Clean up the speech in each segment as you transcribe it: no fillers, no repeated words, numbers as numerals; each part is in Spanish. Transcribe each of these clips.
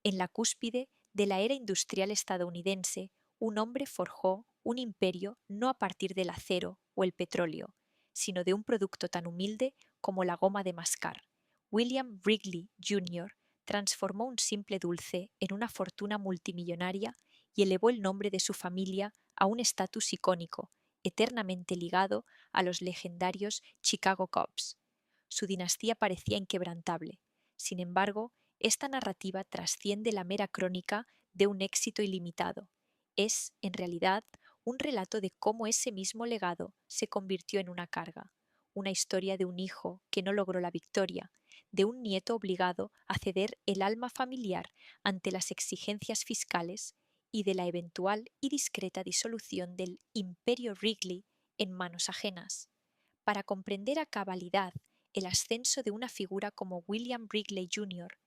En la cúspide de la era industrial estadounidense, un hombre forjó un imperio no a partir del acero o el petróleo, sino de un producto tan humilde como la goma de mascar. William Wrigley Jr. transformó un simple dulce en una fortuna multimillonaria y elevó el nombre de su familia a un estatus icónico, eternamente ligado a los legendarios Chicago Cubs. Su dinastía parecía inquebrantable. Sin embargo, esta narrativa trasciende la mera crónica de un éxito ilimitado. Es, en realidad, un relato de cómo ese mismo legado se convirtió en una carga, una historia de un hijo que no logró la victoria, de un nieto obligado a ceder el alma familiar ante las exigencias fiscales y de la eventual y discreta disolución del imperio Wrigley en manos ajenas. Para comprender a cabalidad el ascenso de una figura como William Wrigley Jr.,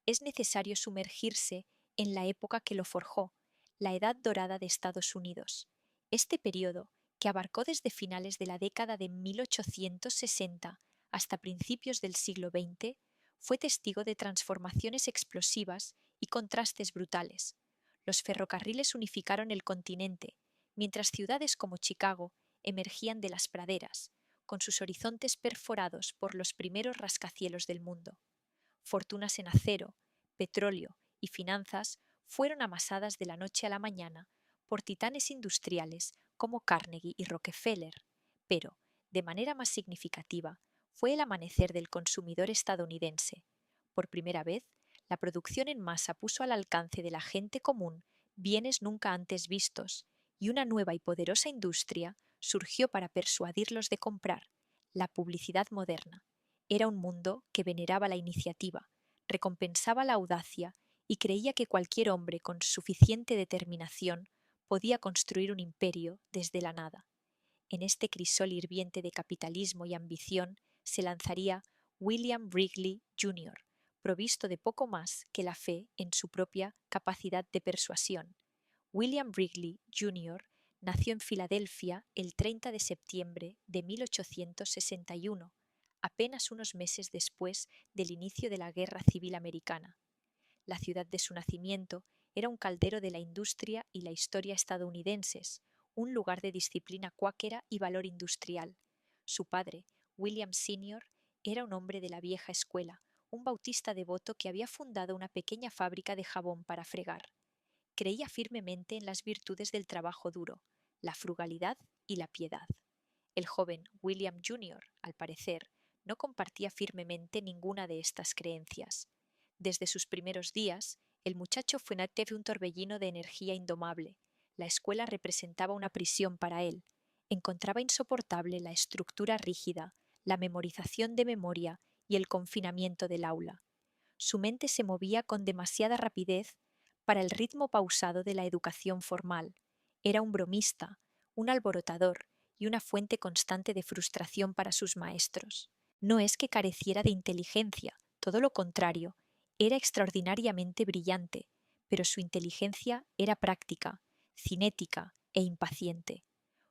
es necesario sumergirse en la época que lo forjó, la Edad Dorada de Estados Unidos. Este periodo, que abarcó desde finales de la década de 1860 hasta principios del siglo XX, fue testigo de transformaciones explosivas y contrastes brutales. Los ferrocarriles unificaron el continente, mientras ciudades como Chicago emergían de las praderas, con sus horizontes perforados por los primeros rascacielos del mundo. Fortunas en acero, petróleo y finanzas fueron amasadas de la noche a la mañana por titanes industriales como Carnegie y Rockefeller, pero, de manera más significativa, fue el amanecer del consumidor estadounidense. Por primera vez, la producción en masa puso al alcance de la gente común bienes nunca antes vistos, y una nueva y poderosa industria surgió para persuadirlos de comprar: la publicidad moderna. Era un mundo que veneraba la iniciativa, recompensaba la audacia y creía que cualquier hombre con suficiente determinación podía construir un imperio desde la nada. En este crisol hirviente de capitalismo y ambición se lanzaría William Wrigley Jr., provisto de poco más que la fe en su propia capacidad de persuasión. William Wrigley Jr. nació en Filadelfia el 30 de septiembre de 1861, apenas unos meses después del inicio de la Guerra Civil Americana. La ciudad de su nacimiento era un caldero de la industria y la historia estadounidenses, un lugar de disciplina cuáquera y valor industrial. Su padre, William Sr., era un hombre de la vieja escuela, un bautista devoto que había fundado una pequeña fábrica de jabón para fregar. Creía firmemente en las virtudes del trabajo duro, la frugalidad y la piedad. El joven William Jr., al parecer, no compartía firmemente ninguna de estas creencias. Desde sus primeros días, el muchacho fue de un torbellino de energía indomable. La escuela representaba una prisión para él. Encontraba insoportable la estructura rígida, la memorización de memoria y el confinamiento del aula. Su mente se movía con demasiada rapidez para el ritmo pausado de la educación formal. Era un bromista, un alborotador y una fuente constante de frustración para sus maestros. No es que careciera de inteligencia, todo lo contrario, era extraordinariamente brillante, pero su inteligencia era práctica, cinética e impaciente.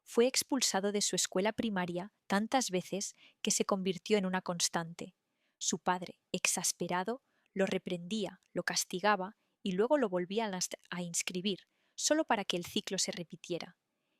Fue expulsado de su escuela primaria tantas veces que se convirtió en una constante. Su padre, exasperado, lo reprendía, lo castigaba y luego lo volvía a inscribir, solo para que el ciclo se repitiera.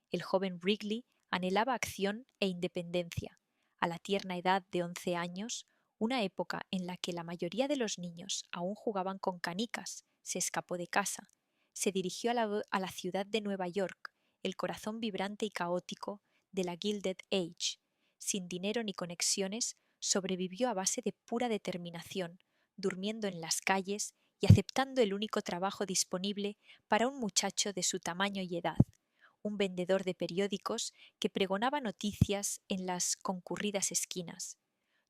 El joven Wrigley anhelaba acción e independencia. A la tierna edad de 11 años, una época en la que la mayoría de los niños aún jugaban con canicas, se escapó de casa. Se dirigió a la ciudad de Nueva York, el corazón vibrante y caótico de la Gilded Age. Sin dinero ni conexiones, sobrevivió a base de pura determinación, durmiendo en las calles y aceptando el único trabajo disponible para un muchacho de su tamaño y edad, un vendedor de periódicos que pregonaba noticias en las concurridas esquinas.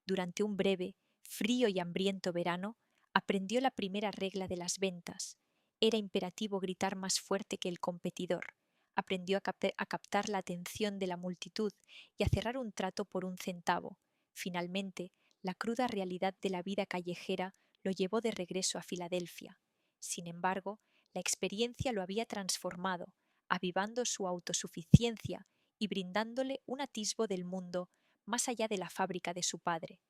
Durante un breve, frío y hambriento verano, aprendió la primera regla de las ventas. Era imperativo gritar más fuerte que el competidor. Aprendió a captar la atención de la multitud y a cerrar un trato por un centavo. Finalmente, la cruda realidad de la vida callejera lo llevó de regreso a Filadelfia. Sin embargo, la experiencia lo había transformado, avivando su autosuficiencia y brindándole un atisbo del mundo más allá de la fábrica de su padre.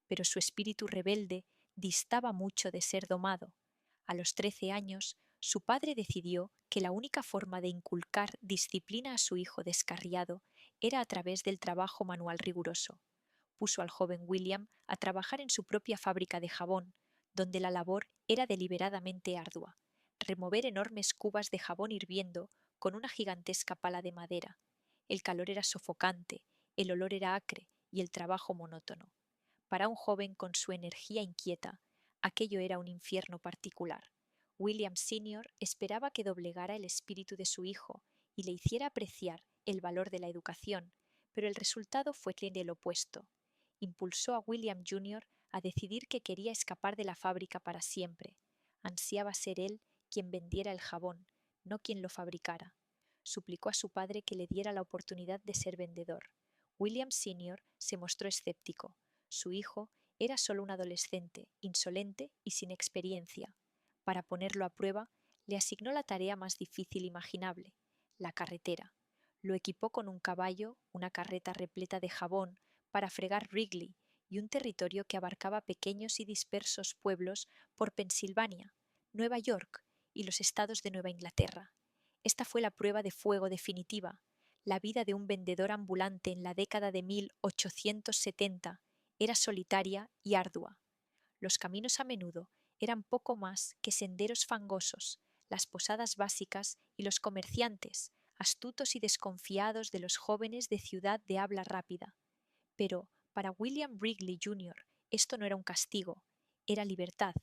Pero su espíritu rebelde distaba mucho de ser domado. A los 13 años, su padre decidió que la única forma de inculcar disciplina a su hijo descarriado era a través del trabajo manual riguroso. Puso al joven William a trabajar en su propia fábrica de jabón, donde la labor era deliberadamente ardua: remover enormes cubas de jabón hirviendo con una gigantesca pala de madera. El calor era sofocante, el olor era acre y el trabajo monótono. Para un joven con su energía inquieta, aquello era un infierno particular. William Sr. esperaba que doblegara el espíritu de su hijo y le hiciera apreciar el valor de la educación, pero el resultado fue el opuesto. Impulsó a William Jr. a decidir que quería escapar de la fábrica para siempre. Ansiaba ser él quien vendiera el jabón, no quien lo fabricara. Suplicó a su padre que le diera la oportunidad de ser vendedor. William Sr. se mostró escéptico. Su hijo era solo un adolescente, insolente y sin experiencia. Para ponerlo a prueba, le asignó la tarea más difícil imaginable: la carretera. Lo equipó con un caballo, una carreta repleta de jabón para fregar Wrigley y un territorio que abarcaba pequeños y dispersos pueblos por Pensilvania, Nueva York y los estados de Nueva Inglaterra. Esta fue la prueba de fuego definitiva. La vida de un vendedor ambulante en la década de 1870 era solitaria y ardua. Los caminos a menudo eran poco más que senderos fangosos, las posadas básicas y los comerciantes, astutos y desconfiados de los jóvenes de ciudad de habla rápida. Pero para William Wrigley Jr. esto no era un castigo, era libertad.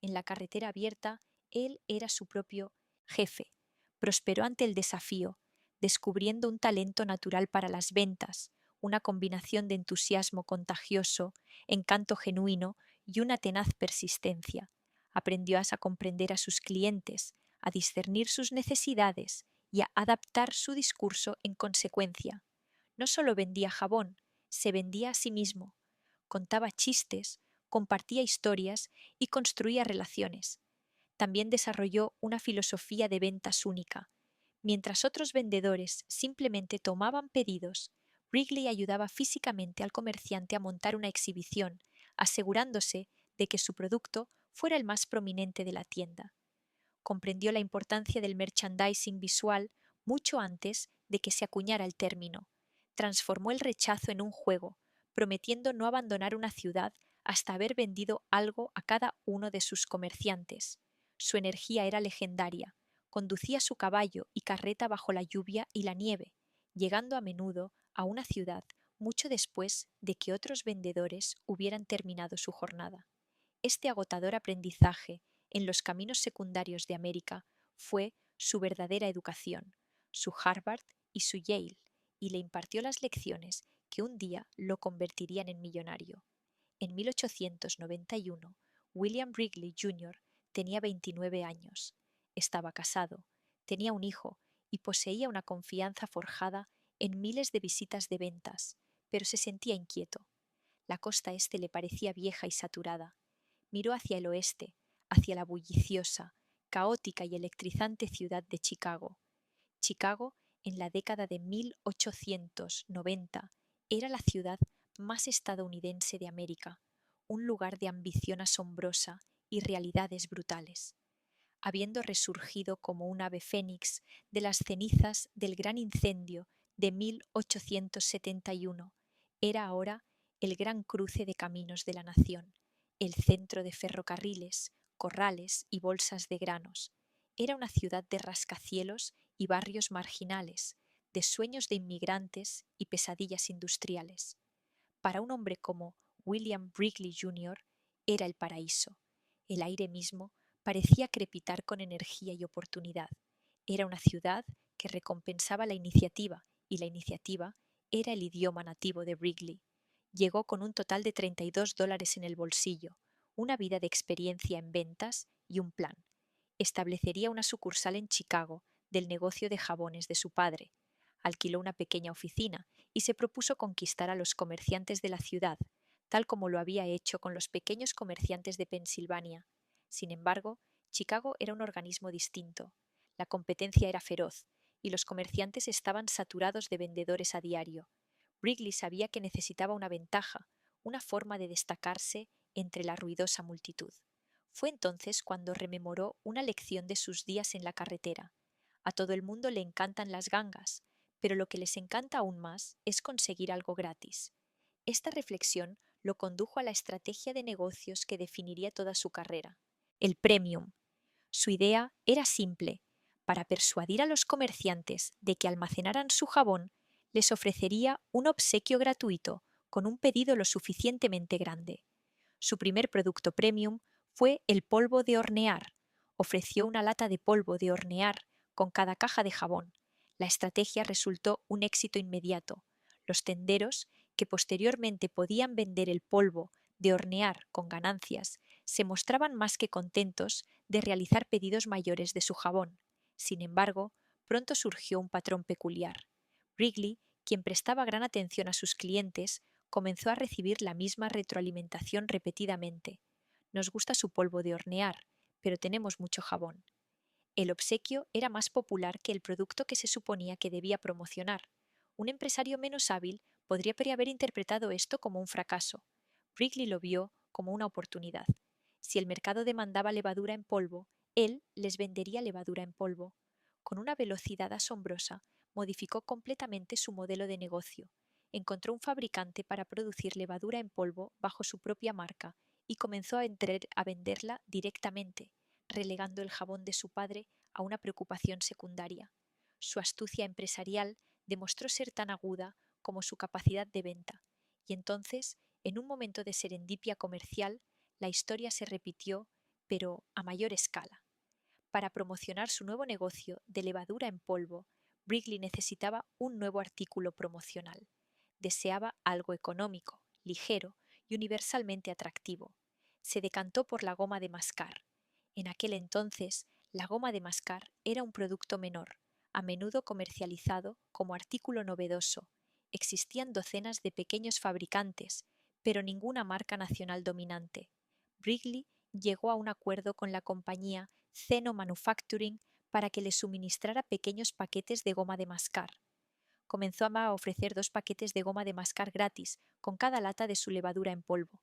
En la carretera abierta, él era su propio jefe. Prosperó ante el desafío, descubriendo un talento natural para las ventas, una combinación de entusiasmo contagioso, encanto genuino y una tenaz persistencia. Aprendió a comprender a sus clientes, a discernir sus necesidades y a adaptar su discurso en consecuencia. No solo vendía jabón, se vendía a sí mismo. Contaba chistes, compartía historias y construía relaciones. También desarrolló una filosofía de ventas única. Mientras otros vendedores simplemente tomaban pedidos, Wrigley ayudaba físicamente al comerciante a montar una exhibición, asegurándose de que su producto fuera el más prominente de la tienda. Comprendió la importancia del merchandising visual mucho antes de que se acuñara el término. Transformó el rechazo en un juego, prometiendo no abandonar una ciudad hasta haber vendido algo a cada uno de sus comerciantes. Su energía era legendaria. Conducía su caballo y carreta bajo la lluvia y la nieve, llegando a menudo a una ciudad mucho después de que otros vendedores hubieran terminado su jornada. Este agotador aprendizaje en los caminos secundarios de América fue su verdadera educación, su Harvard y su Yale, y le impartió las lecciones que un día lo convertirían en millonario. En 1891, William Wrigley Jr. tenía 29 años. Estaba casado, tenía un hijo y poseía una confianza forjada en miles de visitas de ventas, pero se sentía inquieto. La costa este le parecía vieja y saturada. Miró hacia el oeste, hacia la bulliciosa, caótica y electrizante ciudad de Chicago. Chicago, en la década de 1890, era la ciudad más estadounidense de América, un lugar de ambición asombrosa y realidades brutales. Habiendo resurgido como un ave fénix de las cenizas del gran incendio de 1871, era ahora el gran cruce de caminos de la nación, el centro de ferrocarriles, corrales y bolsas de granos. Era una ciudad de rascacielos y barrios marginales, de sueños de inmigrantes y pesadillas industriales. Para un hombre como William Wrigley Jr. era el paraíso. El aire mismo parecía crepitar con energía y oportunidad. Era una ciudad que recompensaba la iniciativa, y la iniciativa era el idioma nativo de Wrigley. Llegó con un total de $32 en el bolsillo, una vida de experiencia en ventas y un plan. Establecería una sucursal en Chicago del negocio de jabones de su padre. Alquiló una pequeña oficina y se propuso conquistar a los comerciantes de la ciudad, tal como lo había hecho con los pequeños comerciantes de Pensilvania. Sin embargo, Chicago era un organismo distinto. La competencia era feroz y los comerciantes estaban saturados de vendedores a diario. Wrigley sabía que necesitaba una ventaja, una forma de destacarse entre la ruidosa multitud. Fue entonces cuando rememoró una lección de sus días en la carretera. A todo el mundo le encantan las gangas, pero lo que les encanta aún más es conseguir algo gratis. Esta reflexión lo condujo a la estrategia de negocios que definiría toda su carrera: el premium. Su idea era simple: para persuadir a los comerciantes de que almacenaran su jabón, les ofrecería un obsequio gratuito con un pedido lo suficientemente grande. Su primer producto premium fue el polvo de hornear. Ofreció una lata de polvo de hornear con cada caja de jabón. La estrategia resultó un éxito inmediato. Los tenderos, que posteriormente podían vender el polvo de hornear con ganancias, se mostraban más que contentos de realizar pedidos mayores de su jabón. Sin embargo, pronto surgió un patrón peculiar. Wrigley, quien prestaba gran atención a sus clientes, comenzó a recibir la misma retroalimentación repetidamente. Nos gusta su polvo de hornear, pero tenemos mucho jabón. El obsequio era más popular que el producto que se suponía que debía promocionar. Un empresario menos hábil podría haber interpretado esto como un fracaso. Wrigley lo vio como una oportunidad. Si el mercado demandaba levadura en polvo, él les vendería levadura en polvo. Con una velocidad asombrosa, modificó completamente su modelo de negocio. Encontró un fabricante para producir levadura en polvo bajo su propia marca y comenzó a venderla directamente, relegando el jabón de su padre a una preocupación secundaria. Su astucia empresarial demostró ser tan aguda como su capacidad de venta, y entonces, en un momento de serendipia comercial, la historia se repitió, pero a mayor escala. Para promocionar su nuevo negocio de levadura en polvo, Wrigley necesitaba un nuevo artículo promocional. Deseaba algo económico, ligero y universalmente atractivo. Se decantó por la goma de mascar. En aquel entonces, la goma de mascar era un producto menor, a menudo comercializado como artículo novedoso. Existían docenas de pequeños fabricantes, pero ninguna marca nacional dominante. Wrigley llegó a un acuerdo con la compañía Zeno Manufacturing para que le suministrara pequeños paquetes de goma de mascar. Comenzó a ofrecer 2 paquetes de goma de mascar gratis con cada lata de su levadura en polvo.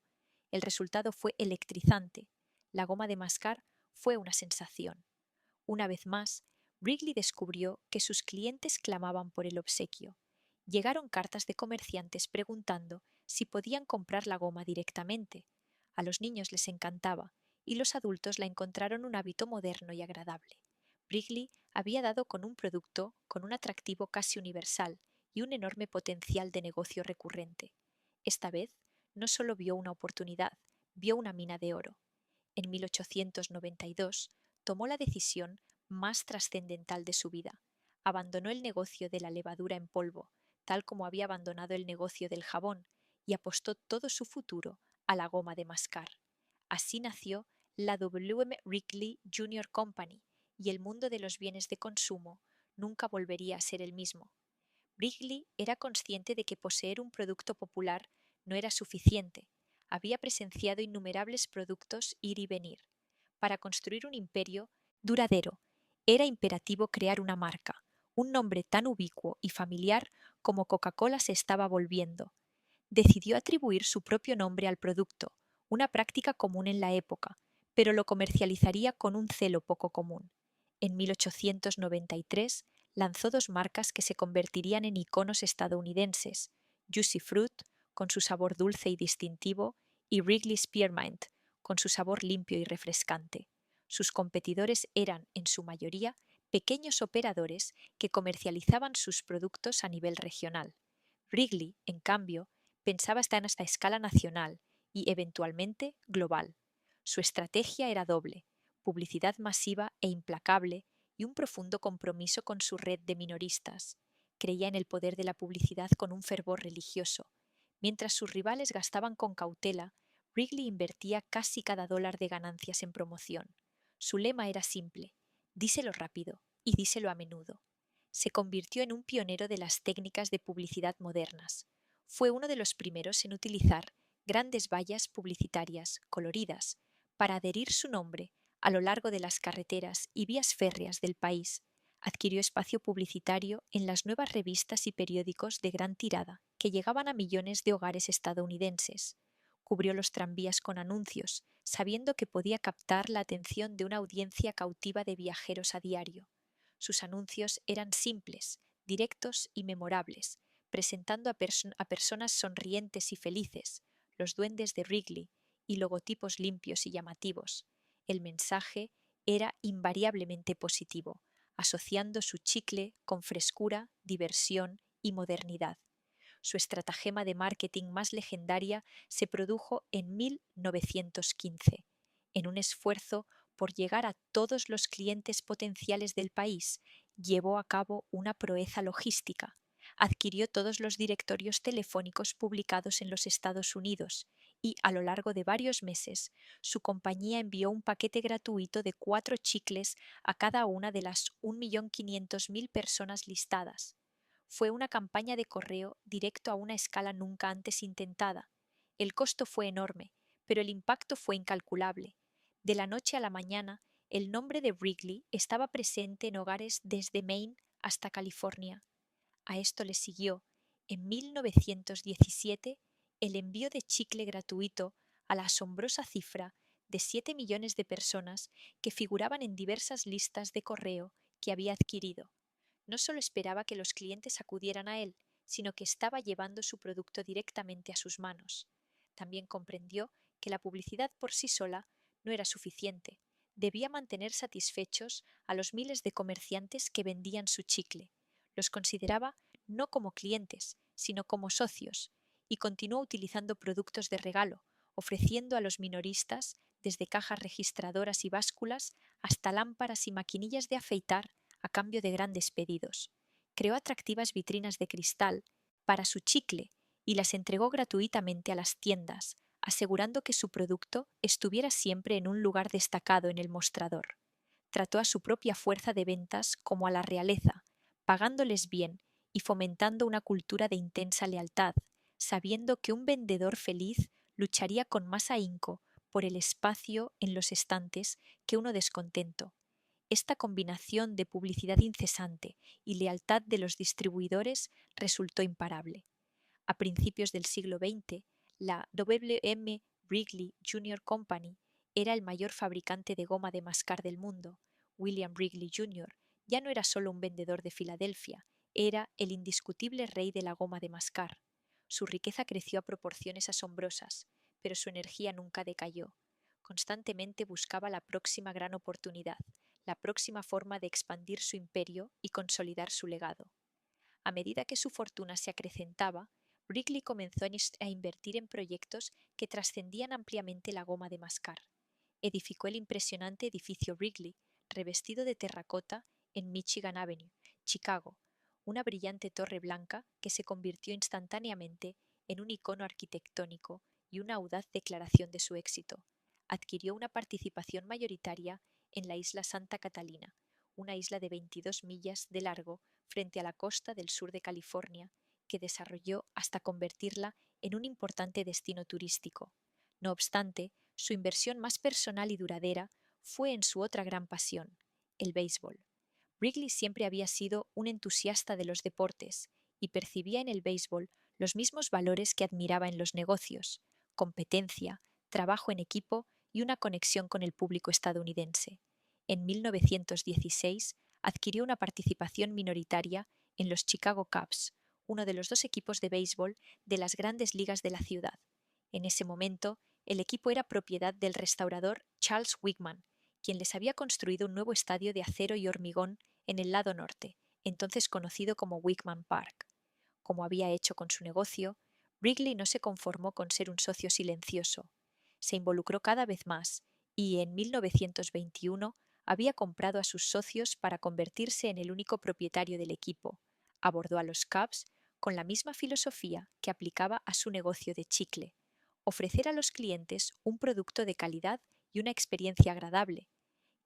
El resultado fue electrizante. La goma de mascar fue una sensación. Una vez más, Wrigley descubrió que sus clientes clamaban por el obsequio. Llegaron cartas de comerciantes preguntando si podían comprar la goma directamente. A los niños les encantaba, y los adultos la encontraron un hábito moderno y agradable. Wrigley había dado con un producto con un atractivo casi universal y un enorme potencial de negocio recurrente. Esta vez, no solo vio una oportunidad, vio una mina de oro. En 1892 tomó la decisión más trascendental de su vida. Abandonó el negocio de la levadura en polvo, tal como había abandonado el negocio del jabón, y apostó todo su futuro a la goma de mascar. Así nació la W. M. Wrigley Jr. Company, y el mundo de los bienes de consumo nunca volvería a ser el mismo. Wrigley era consciente de que poseer un producto popular no era suficiente. Había presenciado innumerables productos ir y venir. Para construir un imperio duradero, era imperativo crear una marca, un nombre tan ubicuo y familiar como Coca-Cola se estaba volviendo. Decidió atribuir su propio nombre al producto, una práctica común en la época, pero lo comercializaría con un celo poco común. En 1893 lanzó 2 marcas que se convertirían en iconos estadounidenses: Juicy Fruit, con su sabor dulce y distintivo, y Wrigley Spearmint, con su sabor limpio y refrescante. Sus competidores eran, en su mayoría, pequeños operadores que comercializaban sus productos a nivel regional. Wrigley, en cambio, pensaba estar en esta escala nacional y, eventualmente, global. Su estrategia era doble: publicidad masiva e implacable y un profundo compromiso con su red de minoristas. Creía en el poder de la publicidad con un fervor religioso. Mientras sus rivales gastaban con cautela, Wrigley invertía casi cada dólar de ganancias en promoción. Su lema era simple: díselo rápido y díselo a menudo. Se convirtió en un pionero de las técnicas de publicidad modernas. Fue uno de los primeros en utilizar grandes vallas publicitarias coloridas para adherir su nombre a lo largo de las carreteras y vías férreas del país. Adquirió espacio publicitario en las nuevas revistas y periódicos de gran tirada que llegaban a millones de hogares estadounidenses. Cubrió los tranvías con anuncios, sabiendo que podía captar la atención de una audiencia cautiva de viajeros a diario. Sus anuncios eran simples, directos y memorables, presentando a personas sonrientes y felices, los duendes de Wrigley, y logotipos limpios y llamativos. El mensaje era invariablemente positivo, asociando su chicle con frescura, diversión y modernidad. Su estratagema de marketing más legendaria se produjo en 1915, en un esfuerzo por llegar a todos los clientes potenciales del país. Llevó a cabo una proeza logística. Adquirió todos los directorios telefónicos publicados en los Estados Unidos y, a lo largo de varios meses, su compañía envió un paquete gratuito de 4 chicles a cada una de las 1.500.000 personas listadas. Fue una campaña de correo directo a una escala nunca antes intentada. El costo fue enorme, pero el impacto fue incalculable. De la noche a la mañana, el nombre de Wrigley estaba presente en hogares desde Maine hasta California. A esto le siguió, en 1917, el envío de chicle gratuito a la asombrosa cifra de 7 millones de personas que figuraban en diversas listas de correo que había adquirido. No solo esperaba que los clientes acudieran a él, sino que estaba llevando su producto directamente a sus manos. También comprendió que la publicidad por sí sola no era suficiente. Debía mantener satisfechos a los miles de comerciantes que vendían su chicle. Los consideraba no como clientes, sino como socios, y continuó utilizando productos de regalo, ofreciendo a los minoristas, desde cajas registradoras y básculas hasta lámparas y maquinillas de afeitar, a cambio de grandes pedidos. Creó atractivas vitrinas de cristal para su chicle y las entregó gratuitamente a las tiendas, asegurando que su producto estuviera siempre en un lugar destacado en el mostrador. Trató a su propia fuerza de ventas como a la realeza, pagándoles bien y fomentando una cultura de intensa lealtad, sabiendo que un vendedor feliz lucharía con más ahínco por el espacio en los estantes que uno descontento. Esta combinación de publicidad incesante y lealtad de los distribuidores resultó imparable. A principios del siglo XX, la W.M. Wrigley Jr. Company era el mayor fabricante de goma de mascar del mundo. William Wrigley Jr. ya no era solo un vendedor de Filadelfia, era el indiscutible rey de la goma de mascar. Su riqueza creció a proporciones asombrosas, pero su energía nunca decayó. Constantemente buscaba la próxima gran oportunidad, la próxima forma de expandir su imperio y consolidar su legado. A medida que su fortuna se acrecentaba, Wrigley comenzó a invertir en proyectos que trascendían ampliamente la goma de mascar. Edificó el impresionante edificio Wrigley, revestido de terracota, en Michigan Avenue, Chicago, una brillante torre blanca que se convirtió instantáneamente en un icono arquitectónico y una audaz declaración de su éxito. Adquirió una participación mayoritaria en la isla Santa Catalina, una isla de 22 millas de largo frente a la costa del sur de California, que desarrolló hasta convertirla en un importante destino turístico. No obstante, su inversión más personal y duradera fue en su otra gran pasión, el béisbol. Wrigley siempre había sido un entusiasta de los deportes y percibía en el béisbol los mismos valores que admiraba en los negocios: competencia, trabajo en equipo y una conexión con el público estadounidense. En 1916 adquirió una participación minoritaria en los Chicago Cubs, uno de los 2 equipos de béisbol de las grandes ligas de la ciudad. En ese momento, el equipo era propiedad del restaurador Charles Wigman, quien les había construido un nuevo estadio de acero y hormigón en el lado norte, entonces conocido como Wigman Park. Como había hecho con su negocio, Wrigley no se conformó con ser un socio silencioso. Se involucró cada vez más y en 1921 había comprado a sus socios para convertirse en el único propietario del equipo. Abordó a los Cubs con la misma filosofía que aplicaba a su negocio de chicle: ofrecer a los clientes un producto de calidad y una experiencia agradable.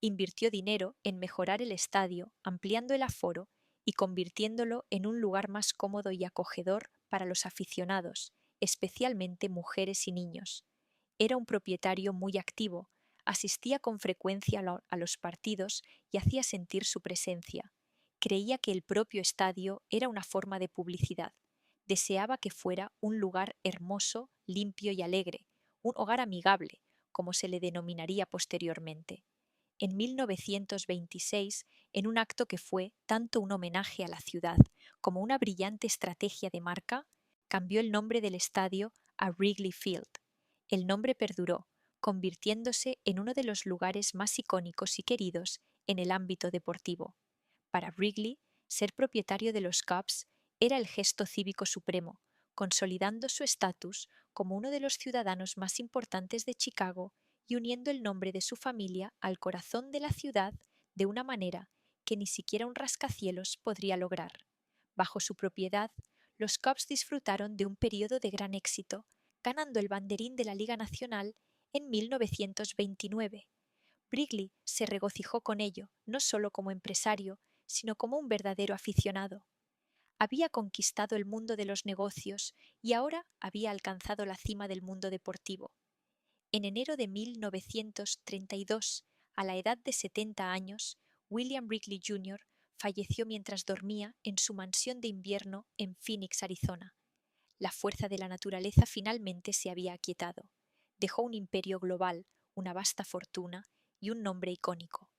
Invirtió dinero en mejorar el estadio, ampliando el aforo y convirtiéndolo en un lugar más cómodo y acogedor para los aficionados, especialmente mujeres y niños. Era un propietario muy activo, asistía con frecuencia a los partidos y hacía sentir su presencia. Creía que el propio estadio era una forma de publicidad. Deseaba que fuera un lugar hermoso, limpio y alegre, un hogar amigable, como se le denominaría posteriormente. En 1926, en un acto que fue tanto un homenaje a la ciudad como una brillante estrategia de marca, cambió el nombre del estadio a Wrigley Field. El nombre perduró, convirtiéndose en uno de los lugares más icónicos y queridos en el ámbito deportivo. Para Wrigley, ser propietario de los Cubs era el gesto cívico supremo, consolidando su estatus como uno de los ciudadanos más importantes de Chicago y uniendo el nombre de su familia al corazón de la ciudad de una manera que ni siquiera un rascacielos podría lograr. Bajo su propiedad, los Cubs disfrutaron de un periodo de gran éxito, ganando el banderín de la Liga Nacional en 1929. Wrigley se regocijó con ello, no solo como empresario, sino como un verdadero aficionado. Había conquistado el mundo de los negocios y ahora había alcanzado la cima del mundo deportivo. En enero de 1932, a la edad de 70 años, William Wrigley Jr. falleció mientras dormía en su mansión de invierno en Phoenix, Arizona. La fuerza de la naturaleza finalmente se había aquietado. Dejó un imperio global, una vasta fortuna y un nombre icónico,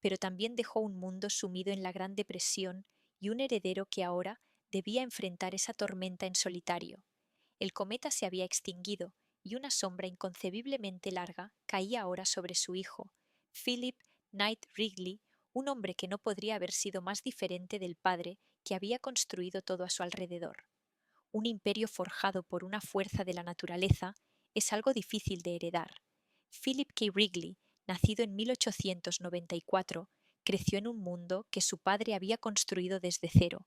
pero también dejó un mundo sumido en la Gran Depresión y un heredero que ahora debía enfrentar esa tormenta en solitario. El cometa se había extinguido y una sombra inconcebiblemente larga caía ahora sobre su hijo, Philip Knight Wrigley, un hombre que no podría haber sido más diferente del padre que había construido todo a su alrededor. Un imperio forjado por una fuerza de la naturaleza es algo difícil de heredar. Philip K. Wrigley, nacido en 1894, creció en un mundo que su padre había construido desde cero.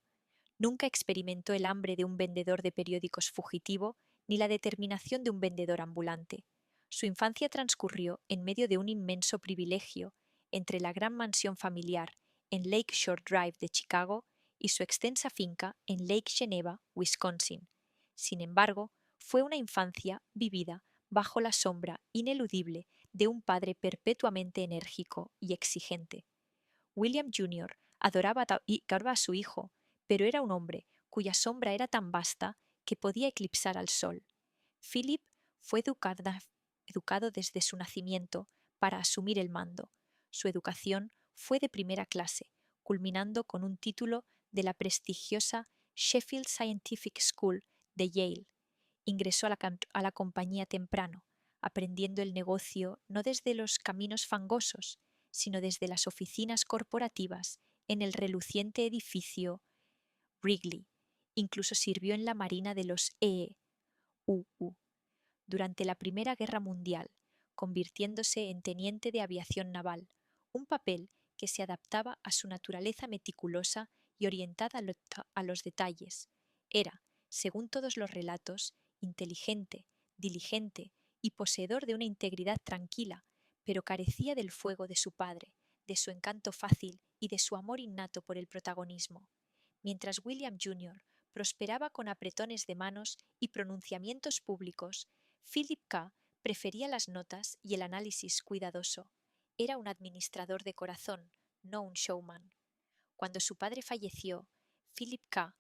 Nunca experimentó el hambre de un vendedor de periódicos fugitivo ni la determinación de un vendedor ambulante. Su infancia transcurrió en medio de un inmenso privilegio entre la gran mansión familiar en Lake Shore Drive de Chicago y su extensa finca en Lake Geneva, Wisconsin. Sin embargo, fue una infancia vivida bajo la sombra ineludible de un padre perpetuamente enérgico y exigente. William Jr. adoraba a su hijo, pero era un hombre cuya sombra era tan vasta que podía eclipsar al sol. Philip fue educado desde su nacimiento para asumir el mando. Su educación fue de primera clase, culminando con un título de la prestigiosa Sheffield Scientific School de Yale. Ingresó a la compañía temprano, aprendiendo el negocio no desde los caminos fangosos, sino desde las oficinas corporativas en el reluciente edificio Wrigley. Incluso sirvió en la marina de los EEUU durante la Primera Guerra Mundial, convirtiéndose en teniente de aviación naval, un papel que se adaptaba a su naturaleza meticulosa y orientada a los detalles. Era, según todos los relatos, inteligente, diligente y poseedor de una integridad tranquila, pero carecía del fuego de su padre, de su encanto fácil y de su amor innato por el protagonismo. Mientras William Jr. prosperaba con apretones de manos y pronunciamientos públicos, Philip K. prefería las notas y el análisis cuidadoso. Era un administrador de corazón, no un showman. Cuando su padre falleció, Philip K.,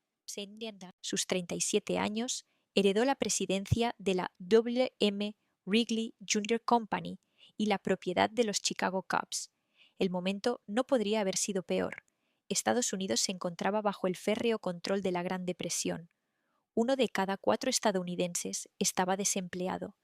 sus 37 años, heredó la presidencia de la W.M. Wrigley Jr. Company y la propiedad de los Chicago Cubs. El momento no podría haber sido peor. Estados Unidos se encontraba bajo el férreo control de la Gran Depresión. 1 de cada 4 estadounidenses estaba desempleado.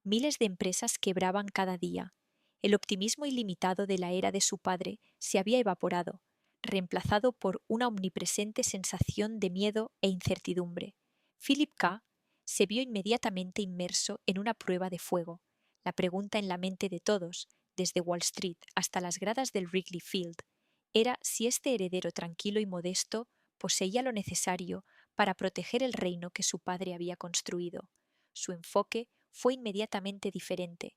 Miles de empresas quebraban cada día. El optimismo ilimitado de la era de su padre se había evaporado, reemplazado por una omnipresente sensación de miedo e incertidumbre. Philip K. se vio inmediatamente inmerso en una prueba de fuego. La pregunta en la mente de todos, desde Wall Street hasta las gradas del Wrigley Field, era si este heredero tranquilo y modesto poseía lo necesario para proteger el reino que su padre había construido. Su enfoque fue inmediatamente diferente.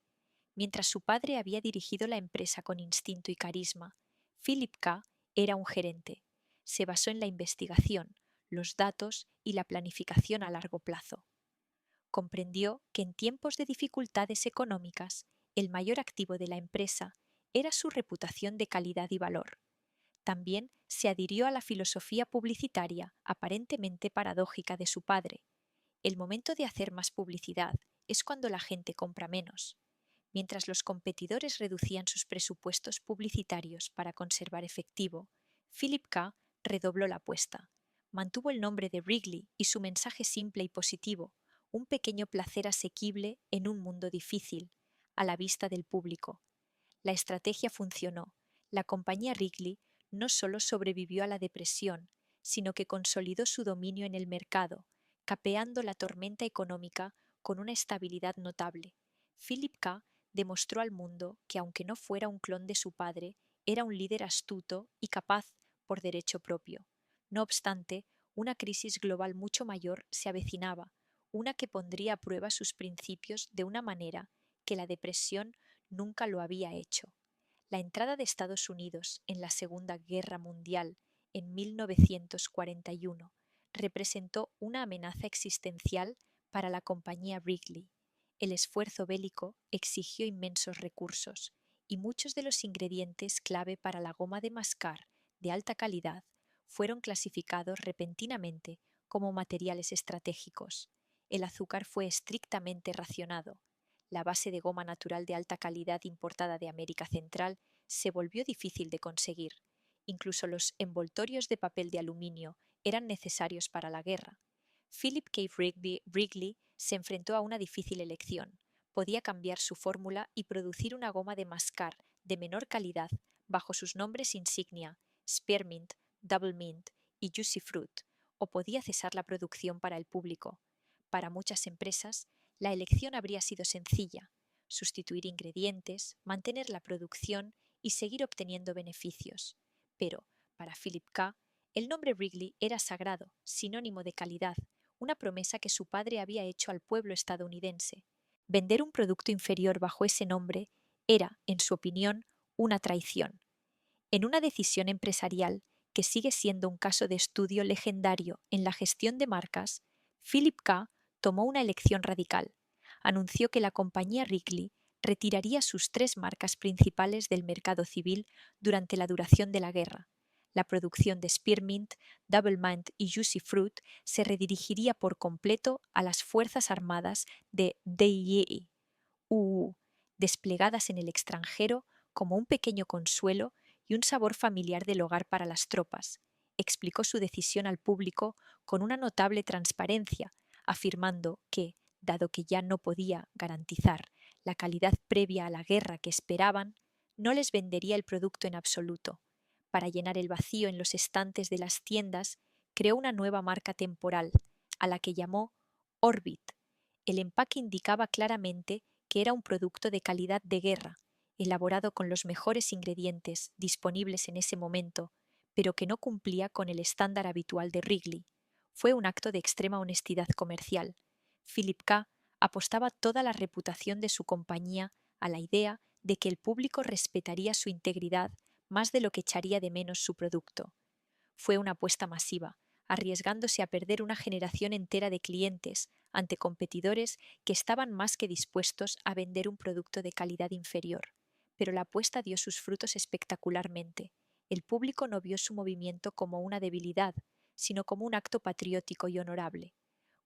Mientras su padre había dirigido la empresa con instinto y carisma, Philip K. era un gerente. Se basó en la investigación, los datos y la planificación a largo plazo. Comprendió que en tiempos de dificultades económicas, el mayor activo de la empresa era su reputación de calidad y valor. También se adhirió a la filosofía publicitaria aparentemente paradójica de su padre. El momento de hacer más publicidad es cuando la gente compra menos. Mientras los competidores reducían sus presupuestos publicitarios para conservar efectivo, Philip K. redobló la apuesta. Mantuvo el nombre de Wrigley y su mensaje simple y positivo, un pequeño placer asequible en un mundo difícil, a la vista del público. La estrategia funcionó. La compañía Wrigley no solo sobrevivió a la depresión, sino que consolidó su dominio en el mercado, capeando la tormenta económica con una estabilidad notable. Philip K. demostró al mundo que, aunque no fuera un clon de su padre, era un líder astuto y capaz por derecho propio. No obstante, una crisis global mucho mayor se avecinaba, una que pondría a prueba sus principios de una manera que la depresión nunca lo había hecho. La entrada de Estados Unidos en la Segunda Guerra Mundial en 1941 representó una amenaza existencial para la compañía Wrigley. El esfuerzo bélico exigió inmensos recursos y muchos de los ingredientes clave para la goma de mascar de alta calidad fueron clasificados repentinamente como materiales estratégicos. El azúcar fue estrictamente racionado. La base de goma natural de alta calidad importada de América Central se volvió difícil de conseguir. Incluso los envoltorios de papel de aluminio eran necesarios para la guerra. Philip K. Wrigley se enfrentó a una difícil elección. Podía cambiar su fórmula y producir una goma de mascar de menor calidad bajo sus nombres insignia, Spearmint, Double Mint y Juicy Fruit, o podía cesar la producción para el público. Para muchas empresas, la elección habría sido sencilla: sustituir ingredientes, mantener la producción y seguir obteniendo beneficios. Pero, para Philip K., el nombre Wrigley era sagrado, sinónimo de calidad, una promesa que su padre había hecho al pueblo estadounidense. Vender un producto inferior bajo ese nombre era, en su opinión, una traición. En una decisión empresarial que sigue siendo un caso de estudio legendario en la gestión de marcas, Philip K. tomó una elección radical. Anunció que la compañía Wrigley retiraría sus 3 marcas principales del mercado civil durante la duración de la guerra. La producción de Spearmint, Double Mint y Juicy Fruit se redirigiría por completo a las Fuerzas Armadas de DIE, desplegadas en el extranjero como un pequeño consuelo y un sabor familiar del hogar para las tropas. Explicó su decisión al público con una notable transparencia, afirmando que, dado que ya no podía garantizar la calidad previa a la guerra que esperaban, no les vendería el producto en absoluto. Para llenar el vacío en los estantes de las tiendas, creó una nueva marca temporal, a la que llamó Orbit. El empaque indicaba claramente que era un producto de calidad de guerra, elaborado con los mejores ingredientes disponibles en ese momento, pero que no cumplía con el estándar habitual de Wrigley. Fue un acto de extrema honestidad comercial. Philip K. apostaba toda la reputación de su compañía a la idea de que el público respetaría su integridad más de lo que echaría de menos su producto. Fue una apuesta masiva, arriesgándose a perder una generación entera de clientes ante competidores que estaban más que dispuestos a vender un producto de calidad inferior. Pero la apuesta dio sus frutos espectacularmente. El público no vio su movimiento como una debilidad, sino como un acto patriótico y honorable.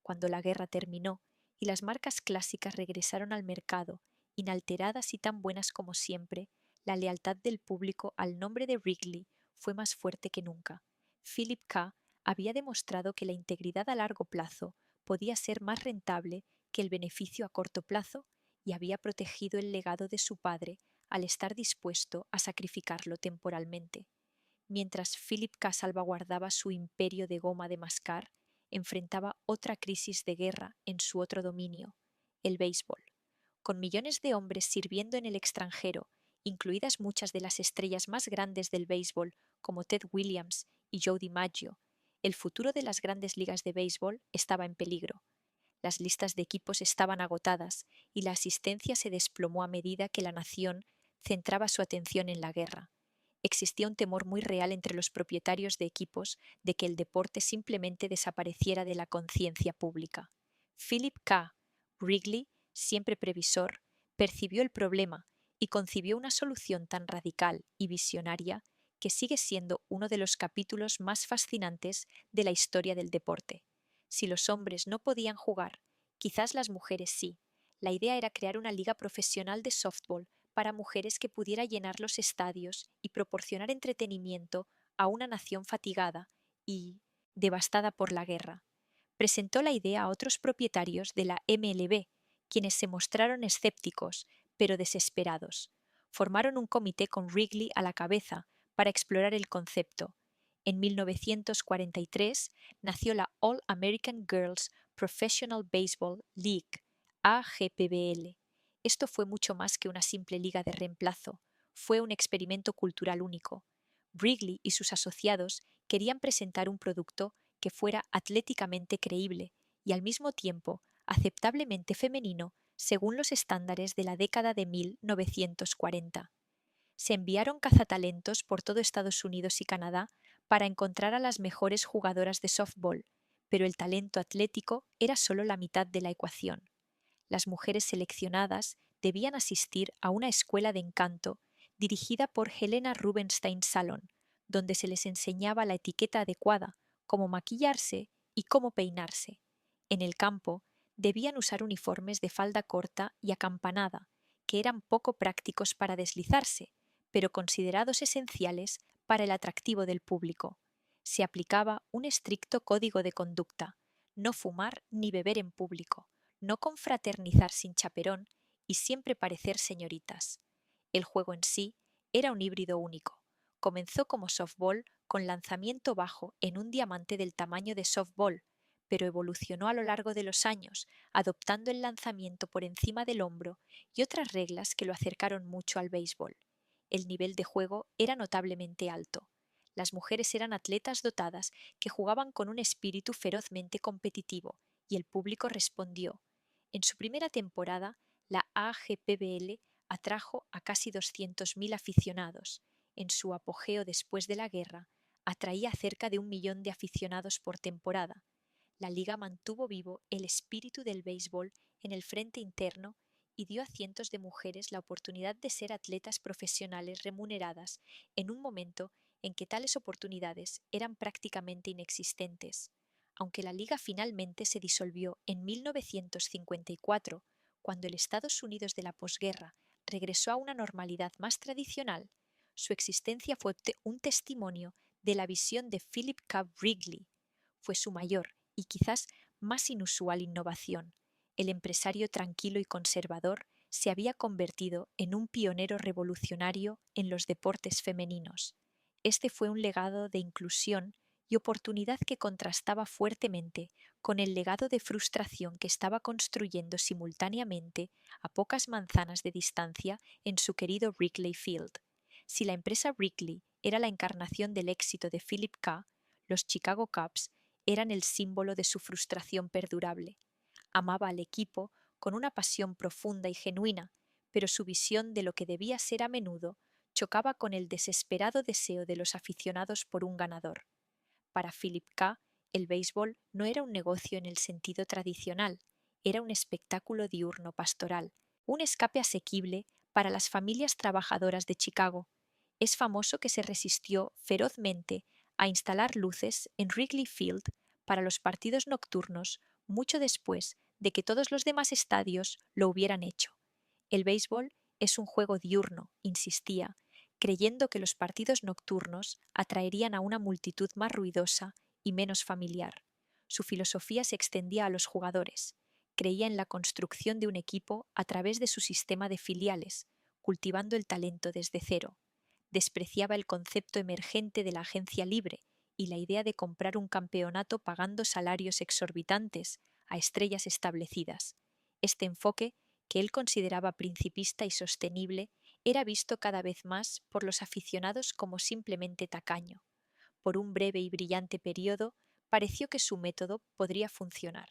Cuando la guerra terminó y las marcas clásicas regresaron al mercado, inalteradas y tan buenas como siempre, la lealtad del público al nombre de Wrigley fue más fuerte que nunca. Philip K. había demostrado que la integridad a largo plazo podía ser más rentable que el beneficio a corto plazo y había protegido el legado de su padre al estar dispuesto a sacrificarlo temporalmente. Mientras Philip K. salvaguardaba su imperio de goma de mascar, enfrentaba otra crisis de guerra en su otro dominio, el béisbol. Con millones de hombres sirviendo en el extranjero, incluidas muchas de las estrellas más grandes del béisbol como Ted Williams y Joe DiMaggio, el futuro de las grandes ligas de béisbol estaba en peligro. Las listas de equipos estaban agotadas y la asistencia se desplomó a medida que la nación centraba su atención en la guerra. Existía un temor muy real entre los propietarios de equipos de que el deporte simplemente desapareciera de la conciencia pública. Philip K. Wrigley, siempre previsor, percibió el problema y concibió una solución tan radical y visionaria que sigue siendo uno de los capítulos más fascinantes de la historia del deporte. Si los hombres no podían jugar, quizás las mujeres sí. La idea era crear una liga profesional de softball para mujeres que pudiera llenar los estadios y proporcionar entretenimiento a una nación fatigada y devastada por la guerra. Presentó la idea a otros propietarios de la MLB, quienes se mostraron escépticos, pero desesperados. Formaron un comité con Wrigley a la cabeza para explorar el concepto. En 1943 nació la All American Girls Professional Baseball League, AGPBL. Esto fue mucho más que una simple liga de reemplazo, fue un experimento cultural único. Wrigley y sus asociados querían presentar un producto que fuera atléticamente creíble y al mismo tiempo aceptablemente femenino según los estándares de la década de 1940. Se enviaron cazatalentos por todo Estados Unidos y Canadá para encontrar a las mejores jugadoras de softball, pero el talento atlético era solo la mitad de la ecuación. Las mujeres seleccionadas debían asistir a una escuela de encanto dirigida por Helena Rubinstein Salon, donde se les enseñaba la etiqueta adecuada, cómo maquillarse y cómo peinarse. En el campo, debían usar uniformes de falda corta y acampanada, que eran poco prácticos para deslizarse, pero considerados esenciales para el atractivo del público. Se aplicaba un estricto código de conducta: no fumar ni beber en público, no confraternizar sin chaperón y siempre parecer señoritas. El juego en sí era un híbrido único. Comenzó como softball con lanzamiento bajo en un diamante del tamaño de softball, pero evolucionó a lo largo de los años, adoptando el lanzamiento por encima del hombro y otras reglas que lo acercaron mucho al béisbol. El nivel de juego era notablemente alto. Las mujeres eran atletas dotadas que jugaban con un espíritu ferozmente competitivo, y el público respondió. En su primera temporada, la AGPBL atrajo a casi 200.000 aficionados. En su apogeo después de la guerra, atraía cerca de 1 millón de aficionados por temporada. La liga mantuvo vivo el espíritu del béisbol en el frente interno y dio a cientos de mujeres la oportunidad de ser atletas profesionales remuneradas en un momento en que tales oportunidades eran prácticamente inexistentes. Aunque la liga finalmente se disolvió en 1954, cuando el Estados Unidos de la posguerra regresó a una normalidad más tradicional, su existencia fue un testimonio de la visión de Philip K. Wrigley. Fue su mayor y quizás más inusual innovación. El empresario tranquilo y conservador se había convertido en un pionero revolucionario en los deportes femeninos. Este fue un legado de inclusión y oportunidad que contrastaba fuertemente con el legado de frustración que estaba construyendo simultáneamente a pocas manzanas de distancia en su querido Wrigley Field. Si la empresa Wrigley era la encarnación del éxito de Philip K., los Chicago Cubs eran el símbolo de su frustración perdurable. Amaba al equipo con una pasión profunda y genuina, pero su visión de lo que debía ser a menudo chocaba con el desesperado deseo de los aficionados por un ganador. Para Philip K., el béisbol no era un negocio en el sentido tradicional, era un espectáculo diurno pastoral, un escape asequible para las familias trabajadoras de Chicago. Es famoso que se resistió ferozmente a instalar luces en Wrigley Field para los partidos nocturnos mucho después de que todos los demás estadios lo hubieran hecho. El béisbol es un juego diurno, insistía, creyendo que los partidos nocturnos atraerían a una multitud más ruidosa y menos familiar. Su filosofía se extendía a los jugadores. Creía en la construcción de un equipo a través de su sistema de filiales, cultivando el talento desde cero. Despreciaba el concepto emergente de la agencia libre y la idea de comprar un campeonato pagando salarios exorbitantes a estrellas establecidas. Este enfoque, que él consideraba principista y sostenible, era visto cada vez más por los aficionados como simplemente tacaño. Por un breve y brillante periodo, pareció que su método podría funcionar.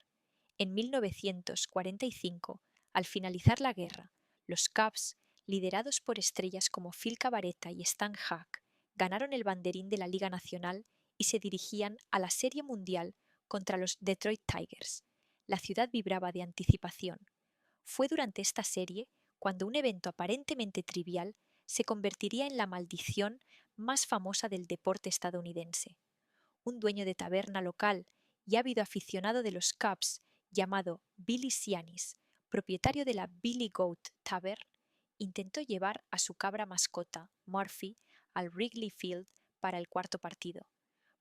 En 1945, al finalizar la guerra, los Cubs, liderados por estrellas como Phil Cavarretta y Stan Hack, ganaron el banderín de la Liga Nacional y se dirigían a la Serie Mundial contra los Detroit Tigers. La ciudad vibraba de anticipación. Fue durante esta serie cuando un evento aparentemente trivial se convertiría en la maldición más famosa del deporte estadounidense. Un dueño de taberna local y ávido aficionado de los Cubs, llamado Billy Sianis, propietario de la Billy Goat Tavern, intentó llevar a su cabra mascota, Murphy, al Wrigley Field para el cuarto partido.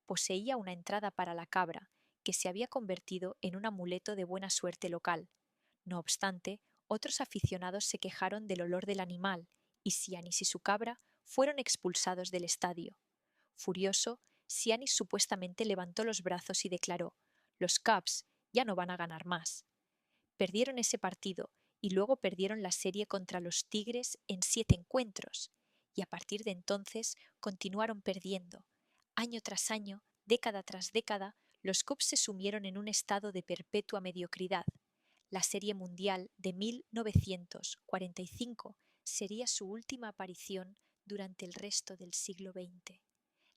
Poseía una entrada para la cabra, que se había convertido en un amuleto de buena suerte local. No obstante, otros aficionados se quejaron del olor del animal, y Sianis y su cabra fueron expulsados del estadio. Furioso, Sianis supuestamente levantó los brazos y declaró: «Los Cubs ya no van a ganar más». Perdieron ese partido y luego perdieron la serie contra los Tigres en 7 encuentros, y a partir de entonces continuaron perdiendo. Año tras año, década tras década, los Cubs se sumieron en un estado de perpetua mediocridad. La Serie Mundial de 1945 sería su última aparición durante el resto del siglo XX.